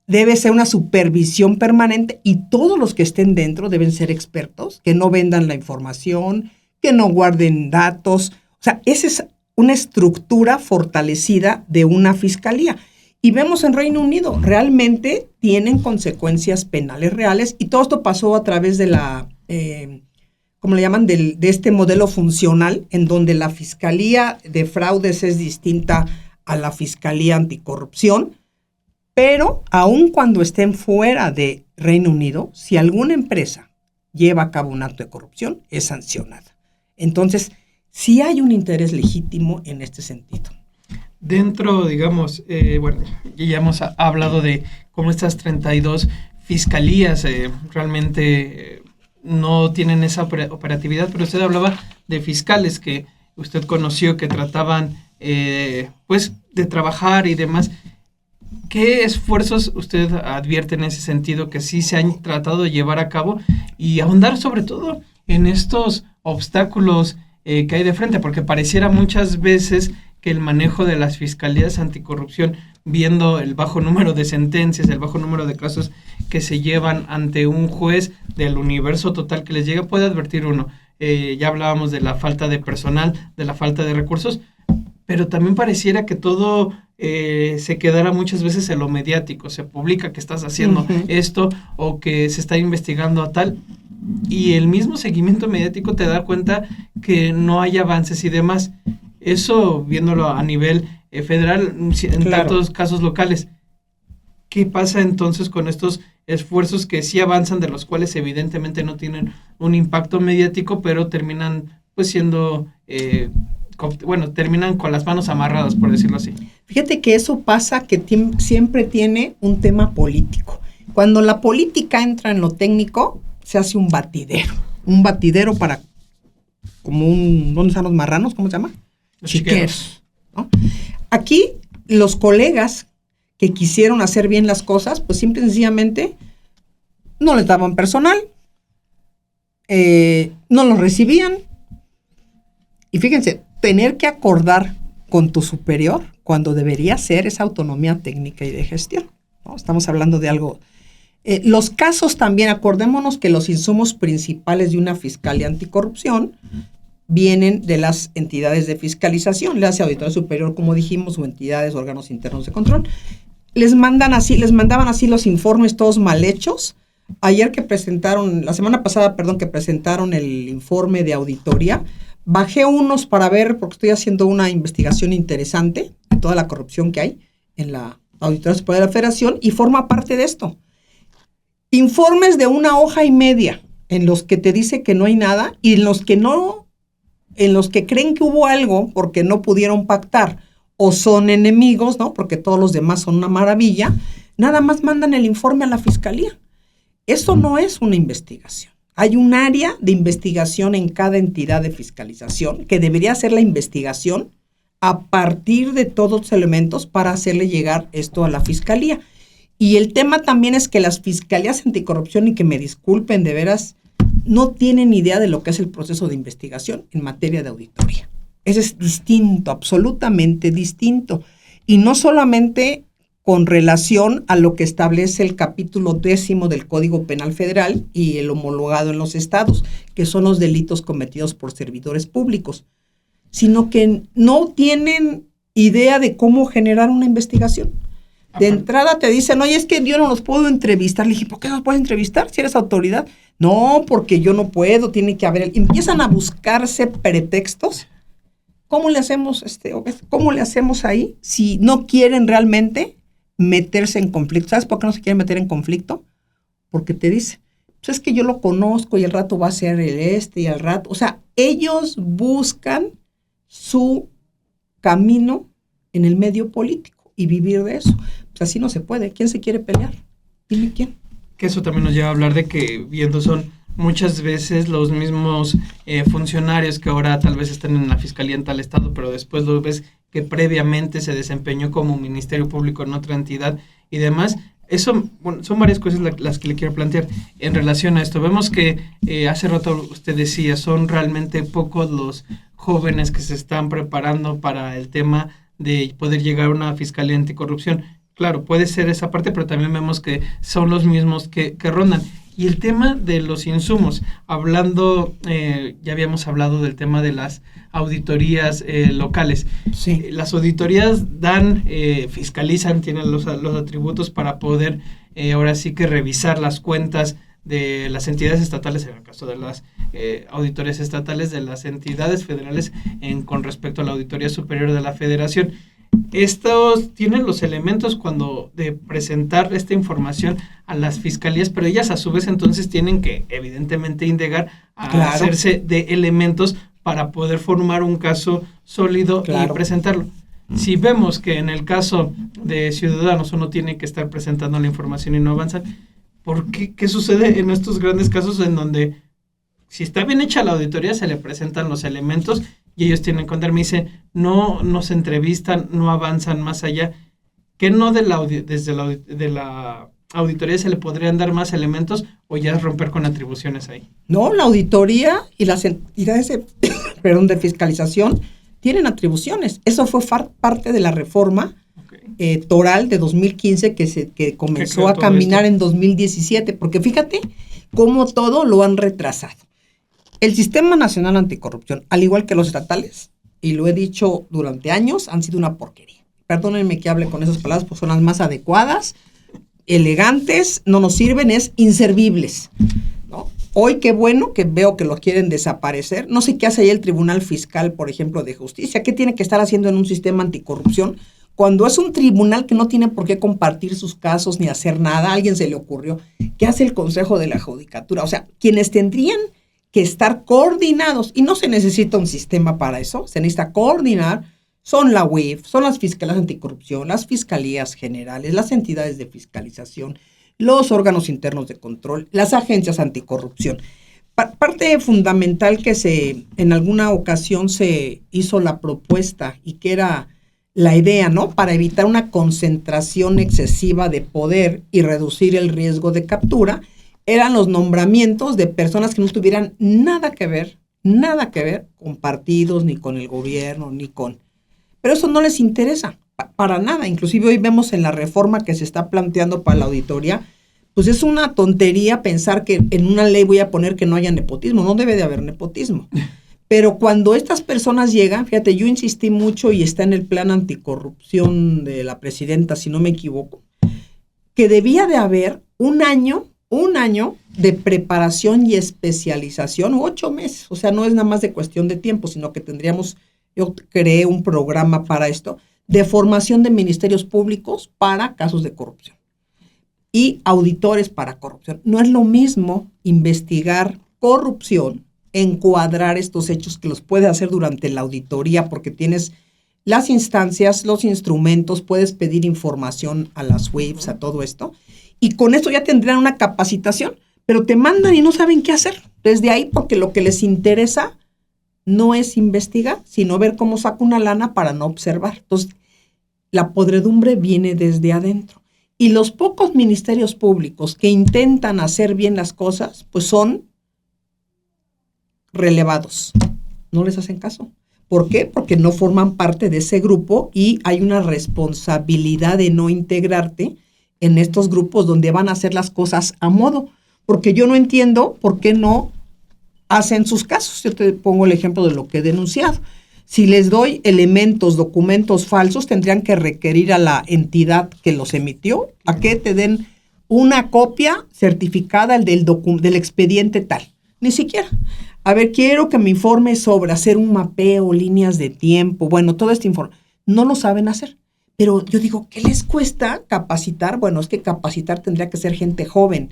debe ser una supervisión permanente y todos los que estén dentro deben ser expertos, que no vendan la información, que no guarden datos. O sea, esa es una estructura fortalecida de una fiscalía. Y vemos en Reino Unido, realmente tienen consecuencias penales reales y todo esto pasó a través de la, ¿cómo le llaman? De este modelo funcional en donde la Fiscalía de Fraudes es distinta a la Fiscalía Anticorrupción, pero aun cuando estén fuera de Reino Unido, si alguna empresa lleva a cabo un acto de corrupción, es sancionada. Entonces, sí hay un interés legítimo en este sentido. Dentro, digamos, ya hemos hablado de cómo estas 32 fiscalías realmente no tienen esa operatividad, pero usted hablaba de fiscales que usted conoció que trataban pues de trabajar y demás. ¿Qué esfuerzos usted advierte en ese sentido que sí se han tratado de llevar a cabo y ahondar sobre todo en estos obstáculos que hay de frente? Porque pareciera muchas veces que el manejo de las fiscalías anticorrupción, viendo el bajo número de sentencias, el bajo número de casos que se llevan ante un juez del universo total que les llega, puede advertir uno. Ya hablábamos de la falta de personal, de la falta de recursos, pero también pareciera que todo se quedara muchas veces en lo mediático. Se publica que estás haciendo esto o que se está investigando a tal, y el mismo seguimiento mediático te da cuenta que no hay avances y demás. Eso viéndolo a nivel federal, en tantos casos locales. ¿Qué pasa entonces con estos esfuerzos que sí avanzan, de los cuales evidentemente no tienen un impacto mediático, pero terminan pues siendo, terminan con las manos amarradas, por decirlo así? Fíjate que eso pasa, que siempre tiene un tema político. Cuando la política entra en lo técnico, se hace un batidero para, ¿dónde están los marranos? ¿Cómo se llama? Chiqueros, ¿no? Aquí los colegas que quisieron hacer bien las cosas, pues simple y sencillamente no les daban personal, no los recibían. Y fíjense, tener que acordar con tu superior cuando debería ser esa autonomía técnica y de gestión, ¿no? Estamos hablando de algo. Los casos también, acordémonos que los insumos principales de una fiscalía anticorrupción vienen de las entidades de fiscalización, le hace Auditoría Superior, como dijimos, o entidades, órganos internos de control. Les mandaban así los informes todos mal hechos. La semana pasada, que presentaron el informe de auditoría, bajé unos para ver, porque estoy haciendo una investigación interesante de toda la corrupción que hay en la Auditoría Superior de la Federación, y forma parte de esto. Informes de 1 hoja y media, en los que te dice que no hay nada, y en los que creen que hubo algo porque no pudieron pactar o son enemigos, ¿no? Porque todos los demás son una maravilla, nada más mandan el informe a la fiscalía. Eso no es una investigación. Hay un área de investigación en cada entidad de fiscalización que debería hacer la investigación, a partir de todos los elementos para hacerle llegar esto a la fiscalía. Y el tema también es que las fiscalías anticorrupción, y que me disculpen de veras, no tienen idea de lo que es el proceso de investigación en materia de auditoría. Ese es distinto, absolutamente distinto. Y no solamente con relación a lo que establece el capítulo 10 del Código Penal Federal y el homologado en los estados, que son los delitos cometidos por servidores públicos, sino que no tienen idea de cómo generar una investigación. De entrada te dicen, oye, es que yo no los puedo entrevistar. Le dije, ¿por qué no los puedes entrevistar si eres autoridad? No, porque yo no puedo, tiene que haber... Empiezan a buscarse pretextos. ¿Cómo le hacemos, cómo le hacemos ahí si no quieren realmente meterse en conflicto? ¿Sabes por qué no se quieren meter en conflicto? Porque te dice, pues es que yo lo conozco y al rato va a ser y al rato... O sea, ellos buscan su camino en el medio político y vivir de eso. Pues así no se puede. ¿Quién se quiere pelear? Dime quién. Que eso también nos lleva a hablar de que, viendo, son muchas veces los mismos funcionarios que ahora tal vez están en la fiscalía en tal estado, pero después lo ves que previamente se desempeñó como ministerio público en otra entidad y demás. Eso, bueno, son varias cosas las que le quiero plantear en relación a esto. Vemos que hace rato usted decía, son realmente pocos los jóvenes que se están preparando para el tema de poder llegar a una fiscalía anticorrupción. Claro, puede ser esa parte, pero también vemos que son los mismos que rondan. Y el tema de los insumos, hablando, ya habíamos hablado del tema de las auditorías locales. Sí. Las auditorías dan, fiscalizan, tienen los atributos para poder ahora sí que revisar las cuentas de las entidades estatales, en el caso de las auditorías estatales, de las entidades federales con respecto a la Auditoría Superior de la Federación. Estos tienen los elementos de presentar esta información a las fiscalías, pero ellas a su vez entonces tienen que evidentemente indagar a hacerse de elementos para poder formar un caso sólido y presentarlo. Si vemos que en el caso de Ciudadanos uno tiene que estar presentando la información y no avanzan, ¿por qué? ¿Qué sucede en estos grandes casos en donde si está bien hecha la auditoría se le presentan los elementos y ellos tienen que contar? Me dice, no nos entrevistan, no avanzan más allá? ¿Qué no de la auditoría se le podrían dar más elementos o ya es romper con atribuciones ahí? No, la auditoría y las entidades de fiscalización tienen atribuciones. Eso fue parte de la reforma toral de 2015 que comenzó a caminar en 2017, porque fíjate cómo todo lo han retrasado. El Sistema Nacional Anticorrupción, al igual que los estatales, y lo he dicho durante años, han sido una porquería. Perdónenme que hable con esas palabras, pues son las más adecuadas, elegantes, no nos sirven, es inservibles, ¿no? Hoy qué bueno que veo que lo quieren desaparecer. No sé qué hace ahí el Tribunal Fiscal, por ejemplo, de Justicia. ¿Qué tiene que estar haciendo en un sistema anticorrupción? Cuando es un tribunal que no tiene por qué compartir sus casos ni hacer nada, a alguien se le ocurrió. ¿Qué hace el Consejo de la Judicatura? O sea, quienes tendrían que estar coordinados, y no se necesita un sistema para eso, se necesita coordinar, son la UIF, son las fiscalías anticorrupción, las fiscalías generales, las entidades de fiscalización, los órganos internos de control, las agencias anticorrupción. Parte fundamental que en alguna ocasión se hizo la propuesta y que era la idea, ¿no? Para evitar una concentración excesiva de poder y reducir el riesgo de captura, eran los nombramientos de personas que no tuvieran nada que ver con partidos, ni con el gobierno, Pero eso no les interesa, para nada. Inclusive hoy vemos en la reforma que se está planteando para la auditoría, pues es una tontería pensar que en una ley voy a poner que no haya nepotismo. No debe de haber nepotismo. Pero cuando estas personas llegan, fíjate, yo insistí mucho y está en el plan anticorrupción de la presidenta, si no me equivoco, que debía de haber un año de preparación y especialización, 8 meses, o sea, no es nada más de cuestión de tiempo, sino que yo creé un programa para esto, de formación de ministerios públicos para casos de corrupción y auditores para corrupción. No es lo mismo investigar corrupción, encuadrar estos hechos que los puedes hacer durante la auditoría porque tienes las instancias, los instrumentos, puedes pedir información a las WIFs, a todo esto, y con esto ya tendrán una capacitación, pero te mandan y no saben qué hacer desde ahí porque lo que les interesa no es investigar, sino ver cómo saco una lana para no observar. Entonces, la podredumbre viene desde adentro. Y los pocos ministerios públicos que intentan hacer bien las cosas, pues son relevados. No les hacen caso. ¿Por qué? Porque no forman parte de ese grupo y hay una responsabilidad de no integrarte en estos grupos donde van a hacer las cosas a modo. Porque yo no entiendo por qué no hacen sus casos. Yo te pongo el ejemplo de lo que he denunciado. Si les doy elementos, documentos falsos, tendrían que requerir a la entidad que los emitió a que te den una copia certificada del expediente tal. Ni siquiera. A ver, quiero que me informe sobre hacer un mapeo, líneas de tiempo, bueno, todo este informe. No lo saben hacer. Pero yo digo, ¿qué les cuesta capacitar? Bueno, es que capacitar tendría que ser gente joven,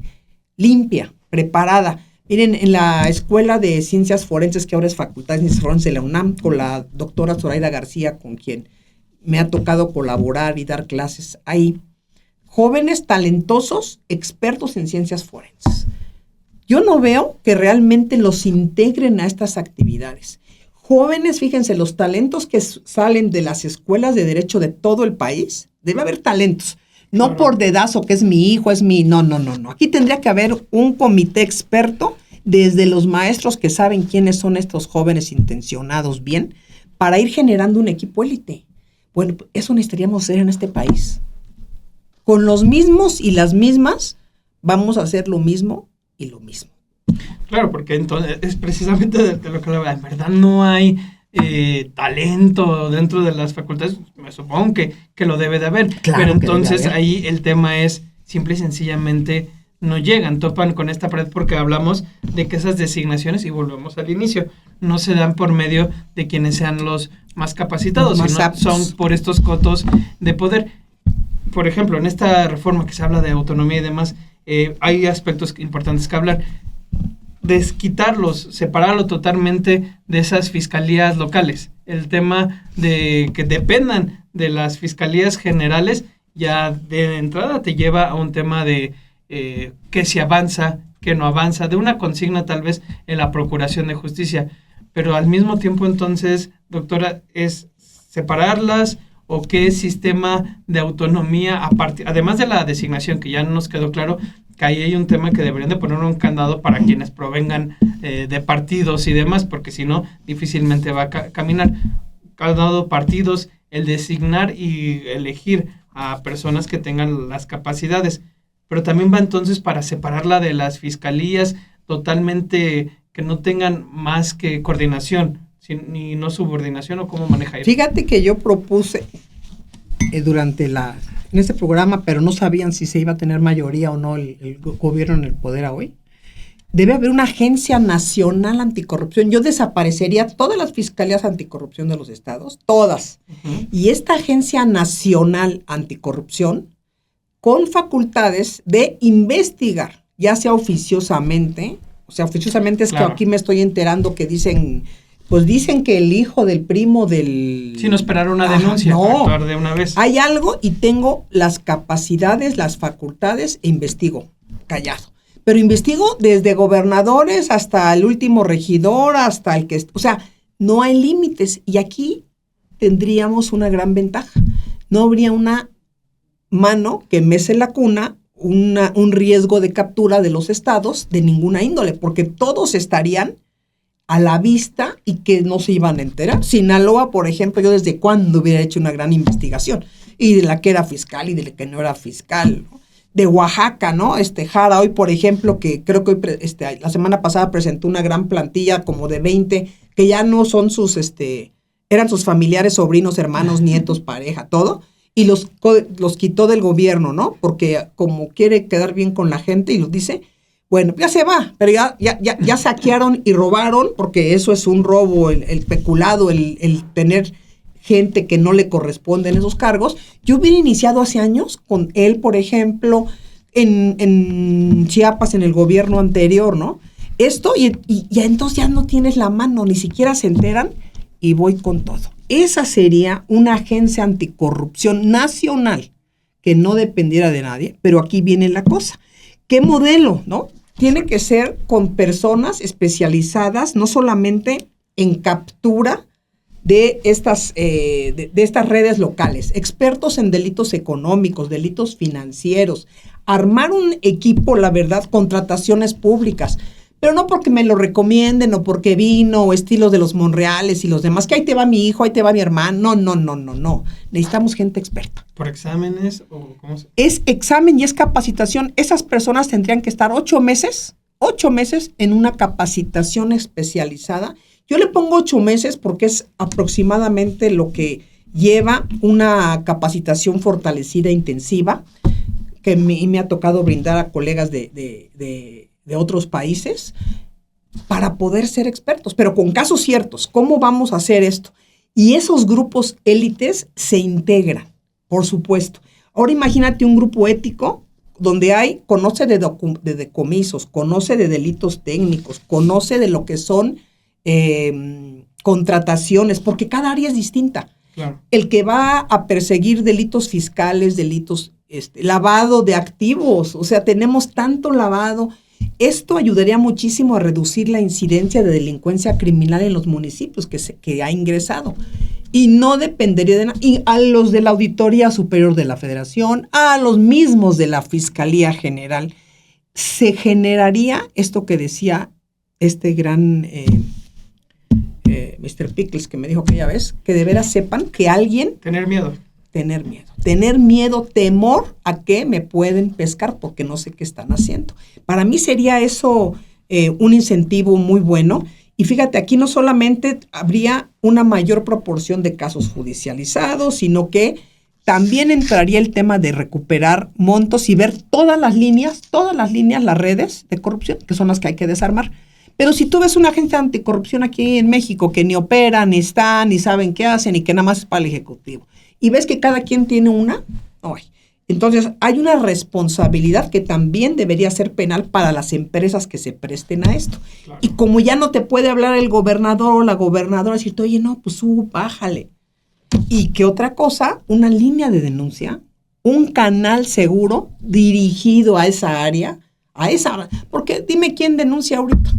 limpia, preparada. Miren, en la Escuela de Ciencias Forenses, que ahora es Facultad de Ciencias Forenses de la UNAM, con la doctora Zoraida García, con quien me ha tocado colaborar y dar clases ahí, jóvenes talentosos, expertos en ciencias forenses. Yo no veo que realmente los integren a estas actividades. Jóvenes, fíjense, los talentos que salen de las escuelas de derecho de todo el país, debe haber talentos. No claro. Por dedazo, que es mi hijo, es mi... No. Aquí tendría que haber un comité experto desde los maestros que saben quiénes son estos jóvenes intencionados bien para ir generando un equipo élite. Bueno, eso necesitaríamos hacer en este país. Con los mismos y las mismas vamos a hacer lo mismo y lo mismo. Claro, porque entonces es precisamente de lo que hablaba. En verdad no hay talento dentro de las facultades. Me supongo que lo debe de haber. Claro, pero entonces ahí el tema es simple y sencillamente no llegan, topan con esta pared porque hablamos de que esas designaciones, y volvemos al inicio, no se dan por medio de quienes sean los más capacitados, sino son por estos cotos de poder. Por ejemplo, en esta reforma que se habla de autonomía y demás, hay aspectos importantes que hablar. Desquitarlos, separarlo totalmente de esas fiscalías locales. El tema de que dependan de las fiscalías generales ya de entrada te lleva a un tema de que si avanza, que no avanza, de una consigna tal vez en la Procuración de Justicia. Pero al mismo tiempo entonces, doctora, es separarlas o qué sistema de autonomía, además de la designación que ya nos quedó claro, que ahí hay un tema que deberían de poner un candado para quienes provengan de partidos y demás, porque si no, difícilmente va a caminar. Candado, partidos, el designar y elegir a personas que tengan las capacidades, pero también va entonces para separarla de las fiscalías totalmente que no tengan más que coordinación, ni no subordinación, o cómo maneja eso. Fíjate que yo propuse en este programa, pero no sabían si se iba a tener mayoría o no el gobierno en el poder hoy. Debe haber una agencia nacional anticorrupción. Yo desaparecería todas las fiscalías anticorrupción de los estados, todas. Uh-huh. Y esta agencia nacional anticorrupción con facultades de investigar, ya sea oficiosamente, es claro. Que aquí me estoy enterando que dicen que el hijo del primo del... Sí, no esperar una denuncia, no, actuar de una vez. Hay algo y tengo las capacidades, las facultades e investigo, callado. Pero investigo desde gobernadores hasta el último regidor, hasta el que... O sea, no hay límites. Y aquí tendríamos una gran ventaja. No habría una mano que mece la cuna, un riesgo de captura de los estados de ninguna índole, porque todos estarían a la vista y que no se iban a enterar. Sinaloa, por ejemplo, yo desde cuándo hubiera hecho una gran investigación, y de la que era fiscal y de la que no era fiscal, ¿no? De Oaxaca, ¿no? Jara, hoy, por ejemplo, que creo que hoy, la semana pasada presentó una gran plantilla como de 20, que ya no son eran sus familiares, sobrinos, hermanos, nietos, pareja, todo, y los quitó del gobierno, ¿no? Porque como quiere quedar bien con la gente y los dice, bueno, ya se va, pero ya saquearon y robaron, porque eso es un robo, el peculado, el tener gente que no le corresponde en esos cargos. Yo hubiera iniciado hace años con él, por ejemplo, en Chiapas, en el gobierno anterior, ¿no? Esto, y entonces ya no tienes la mano, ni siquiera se enteran, y voy con todo. Esa sería una agencia anticorrupción nacional que no dependiera de nadie, pero aquí viene la cosa. ¿Qué modelo, no? Tiene que ser con personas especializadas, no solamente en captura de estas redes locales, expertos en delitos económicos, delitos financieros, armar un equipo, la verdad, contrataciones públicas, pero no porque me lo recomienden o porque vino o estilos de los Monreales y los demás, que ahí te va mi hijo, ahí te va mi hermano, no, necesitamos gente experta. ¿Por exámenes o cómo se...? Es examen y es capacitación. Esas personas tendrían que estar 8 meses en una capacitación especializada. Yo le pongo 8 meses porque es aproximadamente lo que lleva una capacitación fortalecida intensiva que me ha tocado brindar a colegas de otros países para poder ser expertos, pero con casos ciertos. ¿Cómo vamos a hacer esto? Y esos grupos élites se integran, por supuesto. Ahora imagínate un grupo ético donde conoce de decomisos, conoce de delitos técnicos, conoce de lo que son contrataciones, porque cada área es distinta. Claro. El que va a perseguir delitos fiscales, delitos, lavado de activos, o sea, tenemos tanto lavado. Esto ayudaría muchísimo a reducir la incidencia de delincuencia criminal en los municipios que ha ingresado. Y no dependería de nada. Y a los de la Auditoría Superior de la Federación, a los mismos de la Fiscalía General, se generaría esto que decía este gran Mr. Pickles, que me dijo aquella vez, que de veras sepan que alguien... Tener miedo, temor a que me pueden pescar porque no sé qué están haciendo. Para mí sería eso un incentivo muy bueno. Y fíjate, aquí no solamente habría una mayor proporción de casos judicializados, sino que también entraría el tema de recuperar montos y ver todas las líneas, las redes de corrupción, que son las que hay que desarmar. Pero si tú ves una agencia anticorrupción aquí en México que ni operan, ni están, ni saben qué hacen y que nada más es para el Ejecutivo, y ves que cada quien tiene una, entonces hay una responsabilidad que también debería ser penal para las empresas que se presten a esto. Claro. Y como ya no te puede hablar el gobernador o la gobernadora, decirte, oye, no, pues bájale. Y que otra cosa, una línea de denuncia, un canal seguro dirigido a esa área, porque dime quién denuncia ahorita.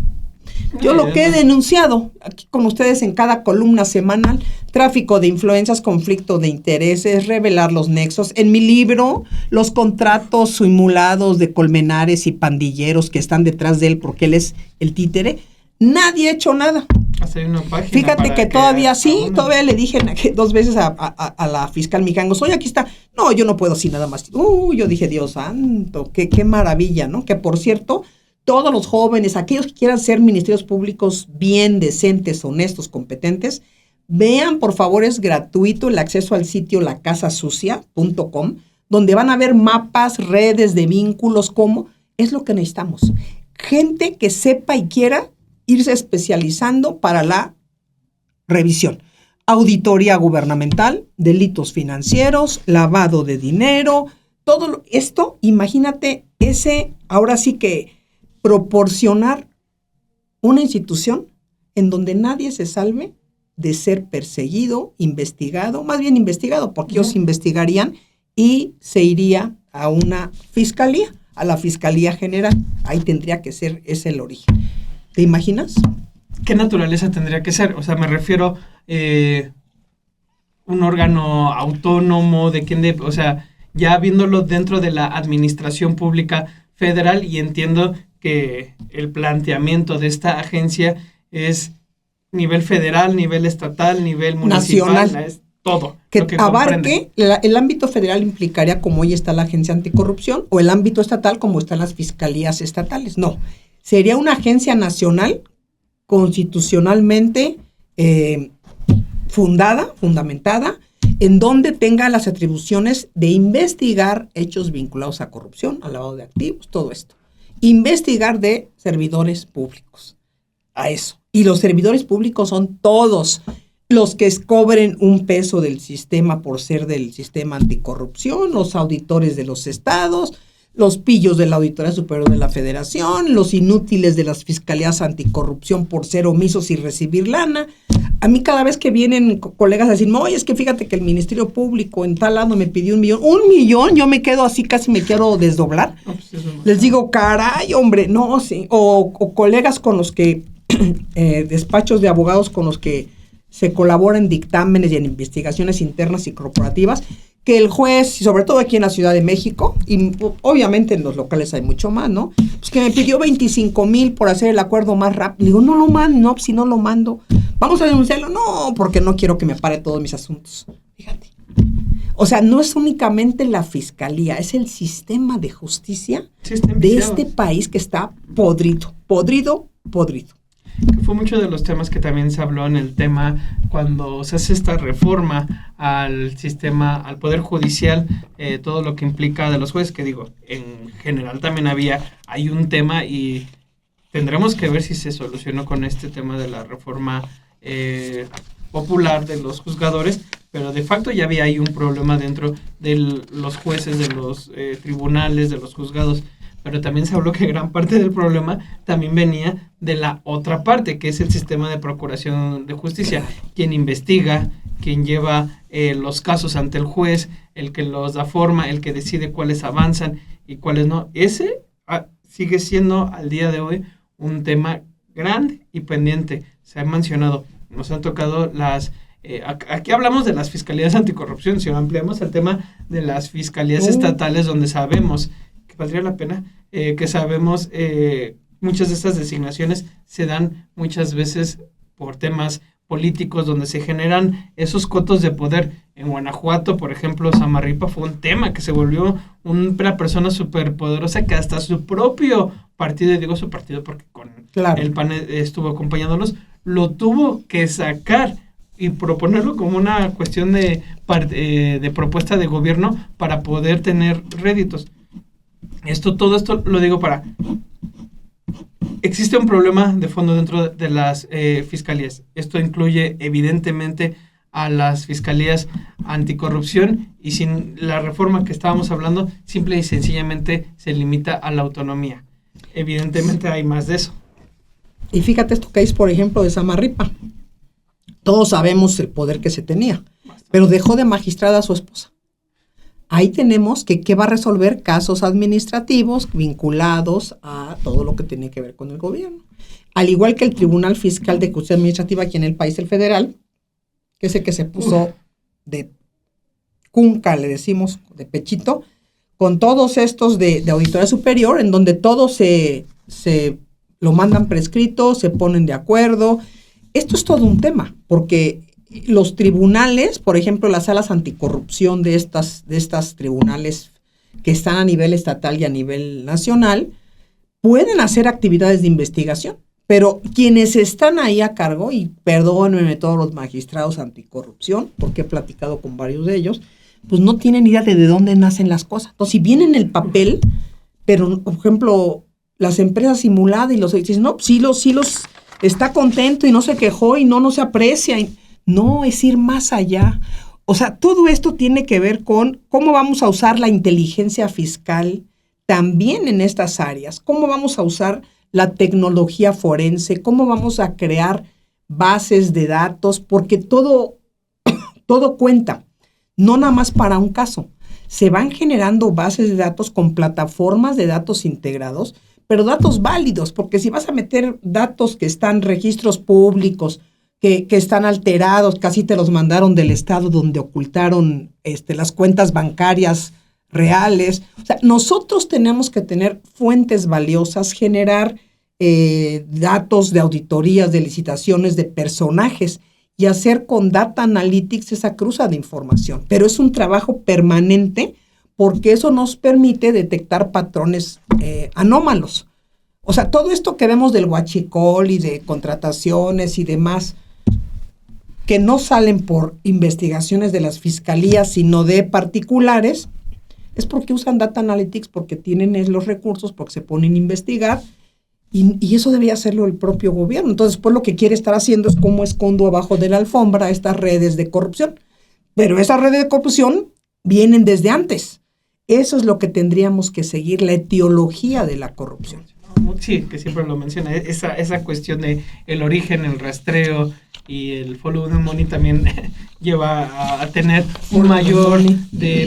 Yo lo que he denunciado aquí con ustedes en cada columna semanal, tráfico de influencias, conflicto de intereses, revelar los nexos. En mi libro, los contratos simulados de Colmenares y pandilleros que están detrás de él porque él es el títere. Nadie ha hecho nada. Hacer una página. Fíjate que todavía todavía le dije 2 veces a la fiscal Mijangos, oye, aquí está. No, yo no puedo así nada más. Yo dije, Dios santo, qué maravilla, ¿no? Que por cierto, todos los jóvenes, aquellos que quieran ser ministerios públicos bien, decentes, honestos, competentes, vean, por favor, es gratuito el acceso al sitio lacasasucia.com, donde van a ver mapas, redes de vínculos, cómo es lo que necesitamos. Gente que sepa y quiera irse especializando para la revisión. Auditoría gubernamental, delitos financieros, lavado de dinero, todo esto, imagínate ahora sí que proporcionar una institución en donde nadie se salve de ser perseguido, investigado, más bien investigado, porque ellos investigarían y se iría a una fiscalía, a la Fiscalía General. Ahí tendría que ser ese el origen. ¿Te imaginas? ¿Qué naturaleza tendría que ser? O sea, me refiero un órgano autónomo, o sea, ya viéndolo dentro de la administración pública federal, y entiendo que el planteamiento de esta agencia es nivel federal, nivel estatal, nivel municipal, nacional, es todo. Que abarque, el ámbito federal implicaría como hoy está la agencia anticorrupción, o el ámbito estatal como están las fiscalías estatales. No, sería una agencia nacional constitucionalmente fundamentada, en donde tenga las atribuciones de investigar hechos vinculados a corrupción, al lavado de activos, todo esto. Investigar de servidores públicos, a eso. Y los servidores públicos son todos los que cobren un peso del sistema por ser del sistema anticorrupción, los auditores de los estados, los pillos de la Auditoría Superior de la Federación, los inútiles de las fiscalías anticorrupción por ser omisos y recibir lana. A mí cada vez que vienen colegas a decirme, oye, es que fíjate que el Ministerio Público en tal lado me pidió 1 millón. ¿1 millón? Yo me quedo así, casi me quiero desdoblar. Les digo, caray, hombre, no, sí. O colegas con los que despachos de abogados con los que se colabora en dictámenes y en investigaciones internas y corporativas, que el juez, y sobre todo aquí en la Ciudad de México, y obviamente en los locales hay mucho más, ¿no? Pues que me pidió 25,000 por hacer el acuerdo más rápido. Le digo, no lo mando, no, si no lo mando, vamos a denunciarlo. No, porque no quiero que me pare todos mis asuntos. Fíjate. O sea, no es únicamente la fiscalía, es el sistema de justicia de este país que está podrido. Fue mucho de los temas que también se habló en el tema cuando se hace esta reforma al sistema, al Poder Judicial, todo lo que implica de los jueces, que digo, en general también hay un tema y tendremos que ver si se solucionó con este tema de la reforma popular de los juzgadores, pero de facto ya había ahí un problema dentro de los jueces, de los tribunales, de los juzgados. Pero también se habló que gran parte del problema también venía de la otra parte, que es el sistema de procuración de justicia, quien investiga, quien lleva los casos ante el juez, el que los da forma, el que decide cuáles avanzan y cuáles no. Ese sigue siendo al día de hoy un tema grande y pendiente. Se ha mencionado, nos han tocado aquí hablamos de las fiscalías anticorrupción, si ampliamos el tema de las fiscalías estatales, donde sabemos que valdría la pena, que sabemos muchas de estas designaciones se dan muchas veces por temas políticos donde se generan esos cotos de poder. En Guanajuato, por ejemplo, Samarripa fue un tema que se volvió una persona súper poderosa que hasta su propio partido, y digo su partido porque con el PAN estuvo acompañándolos, lo tuvo que sacar y proponerlo como una cuestión de propuesta de gobierno para poder tener réditos. Todo esto lo digo para... Existe un problema de fondo dentro de las fiscalías. Esto incluye evidentemente a las fiscalías anticorrupción y sin la reforma que estábamos hablando, simple y sencillamente se limita a la autonomía. Evidentemente hay más de eso. Y fíjate esto que es, por ejemplo, de Samarripa. Todos sabemos el poder que se tenía, pero dejó de magistrada a su esposa. Ahí tenemos que va a resolver casos administrativos vinculados a todo lo que tiene que ver con el gobierno. Al igual que el Tribunal Fiscal de Justicia Administrativa aquí en el país, el federal, que es el que se puso de cunca, le decimos, de pechito, con todos estos de auditoría superior, en donde todos se lo mandan prescrito, se ponen de acuerdo. Esto es todo un tema, porque los tribunales, por ejemplo, las salas anticorrupción de estas tribunales que están a nivel estatal y a nivel nacional, pueden hacer actividades de investigación, pero quienes están ahí a cargo, y perdónenme todos los magistrados anticorrupción, porque he platicado con varios de ellos, pues no tienen idea de dónde nacen las cosas. Entonces, si viene en el papel, pero, por ejemplo, las empresas simuladas y los dicen, no, sí los está contento y no se quejó y no se aprecia. No, es ir más allá. O sea, todo esto tiene que ver con cómo vamos a usar la inteligencia fiscal también en estas áreas, cómo vamos a usar la tecnología forense, cómo vamos a crear bases de datos, porque todo cuenta, no nada más para un caso. Se van generando bases de datos con plataformas de datos integrados, pero datos válidos, porque si vas a meter datos que están registros públicos, que están alterados, casi te los mandaron del estado donde ocultaron las cuentas bancarias reales. O sea, nosotros tenemos que tener fuentes valiosas, generar datos de auditorías, de licitaciones, de personajes y hacer con Data Analytics esa cruza de información. Pero es un trabajo permanente porque eso nos permite detectar patrones anómalos. O sea, todo esto que vemos del huachicol y de contrataciones y demás, que no salen por investigaciones de las fiscalías, sino de particulares, es porque usan Data Analytics, porque tienen los recursos, porque se ponen a investigar, y eso debería hacerlo el propio gobierno. Entonces, pues lo que quiere estar haciendo es cómo escondo abajo de la alfombra estas redes de corrupción. Pero esas redes de corrupción vienen desde antes. Eso es lo que tendríamos que seguir, la etiología de la corrupción. Sí, que siempre lo menciona, esa cuestión de el origen, el rastreo y el follow the money también lleva a tener un mayor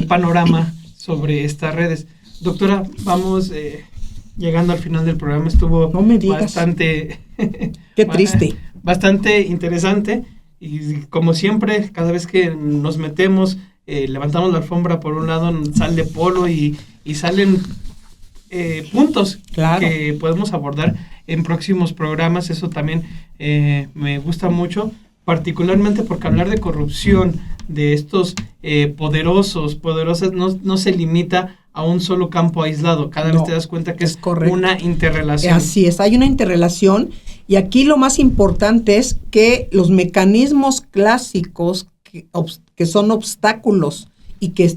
panorama sobre estas redes. Doctora, vamos llegando al final del programa, estuvo bastante Qué triste. Bastante interesante. Y como siempre, cada vez que nos metemos, levantamos la alfombra por un lado, sale Polo y salen puntos Claro. que podemos abordar en próximos programas. Eso también me gusta mucho, particularmente porque hablar de corrupción, de estos poderosas, no se limita a un solo campo aislado. Cada vez te das cuenta que es correcto. una interrelación. Así es, hay una interrelación, y aquí lo más importante es que los mecanismos clásicos que son obstáculos y que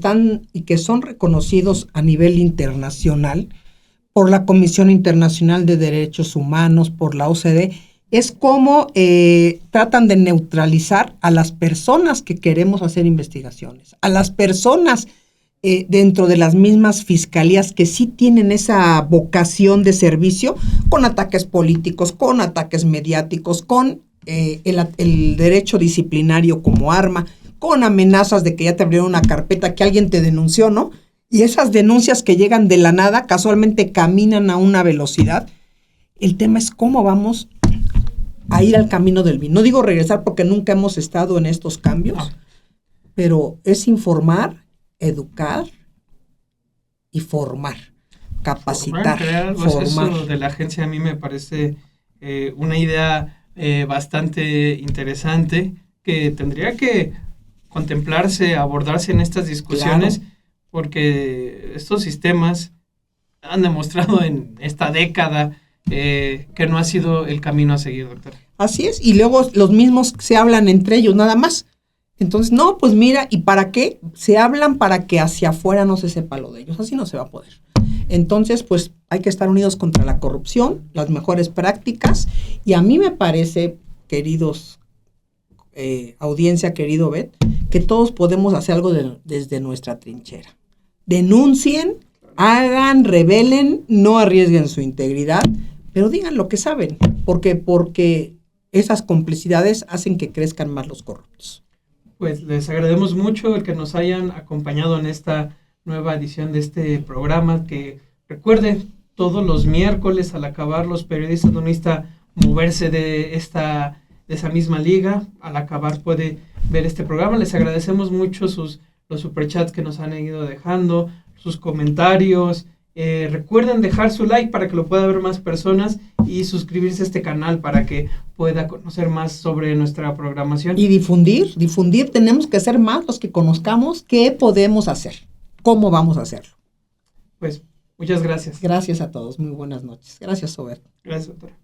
son reconocidos a nivel internacional por la Comisión Internacional de Derechos Humanos, por la OCDE, es cómo tratan de neutralizar a las personas que queremos hacer investigaciones, a las personas dentro de las mismas fiscalías que sí tienen esa vocación de servicio, con ataques políticos, con ataques mediáticos, con el derecho disciplinario como arma, con amenazas de que ya te abrieron una carpeta, que alguien te denunció, ¿no? Y esas denuncias que llegan de la nada, casualmente caminan a una velocidad. El tema es cómo vamos a ir al camino del bien. No digo regresar porque nunca hemos estado en estos cambios, pero es informar, educar y formar, capacitar, crear. formar. Eso de la agencia a mí me parece una idea bastante interesante que tendría que contemplarse, abordarse en estas discusiones, claro, porque estos sistemas han demostrado en esta década que no ha sido el camino a seguir, doctor. Así es, y luego los mismos se hablan entre ellos nada más. Entonces, no, pues mira, ¿y para qué? Se hablan para que hacia afuera no se sepa lo de ellos, así no se va a poder. Entonces, pues hay que estar unidos contra la corrupción, las mejores prácticas, y a mí me parece, queridos audiencia, querido Bet, que todos podemos hacer algo desde nuestra trinchera. Denuncien, hagan, revelen, no arriesguen su integridad, pero digan lo que saben, porque esas complicidades hacen que crezcan más los corruptos. Pues les agradecemos mucho el que nos hayan acompañado en esta nueva edición de este programa, que recuerden, todos los miércoles al acabar los periodistas no necesitan moverse de esa misma liga, al acabar puede ver este programa. Les agradecemos mucho los superchats que nos han ido dejando, sus comentarios. Recuerden dejar su like para que lo pueda ver más personas y suscribirse a este canal para que pueda conocer más sobre nuestra programación. Y difundir, tenemos que ser más los que conozcamos qué podemos hacer, cómo vamos a hacerlo. Pues muchas gracias. Gracias a todos, muy buenas noches. Gracias, Sober. Gracias, doctora.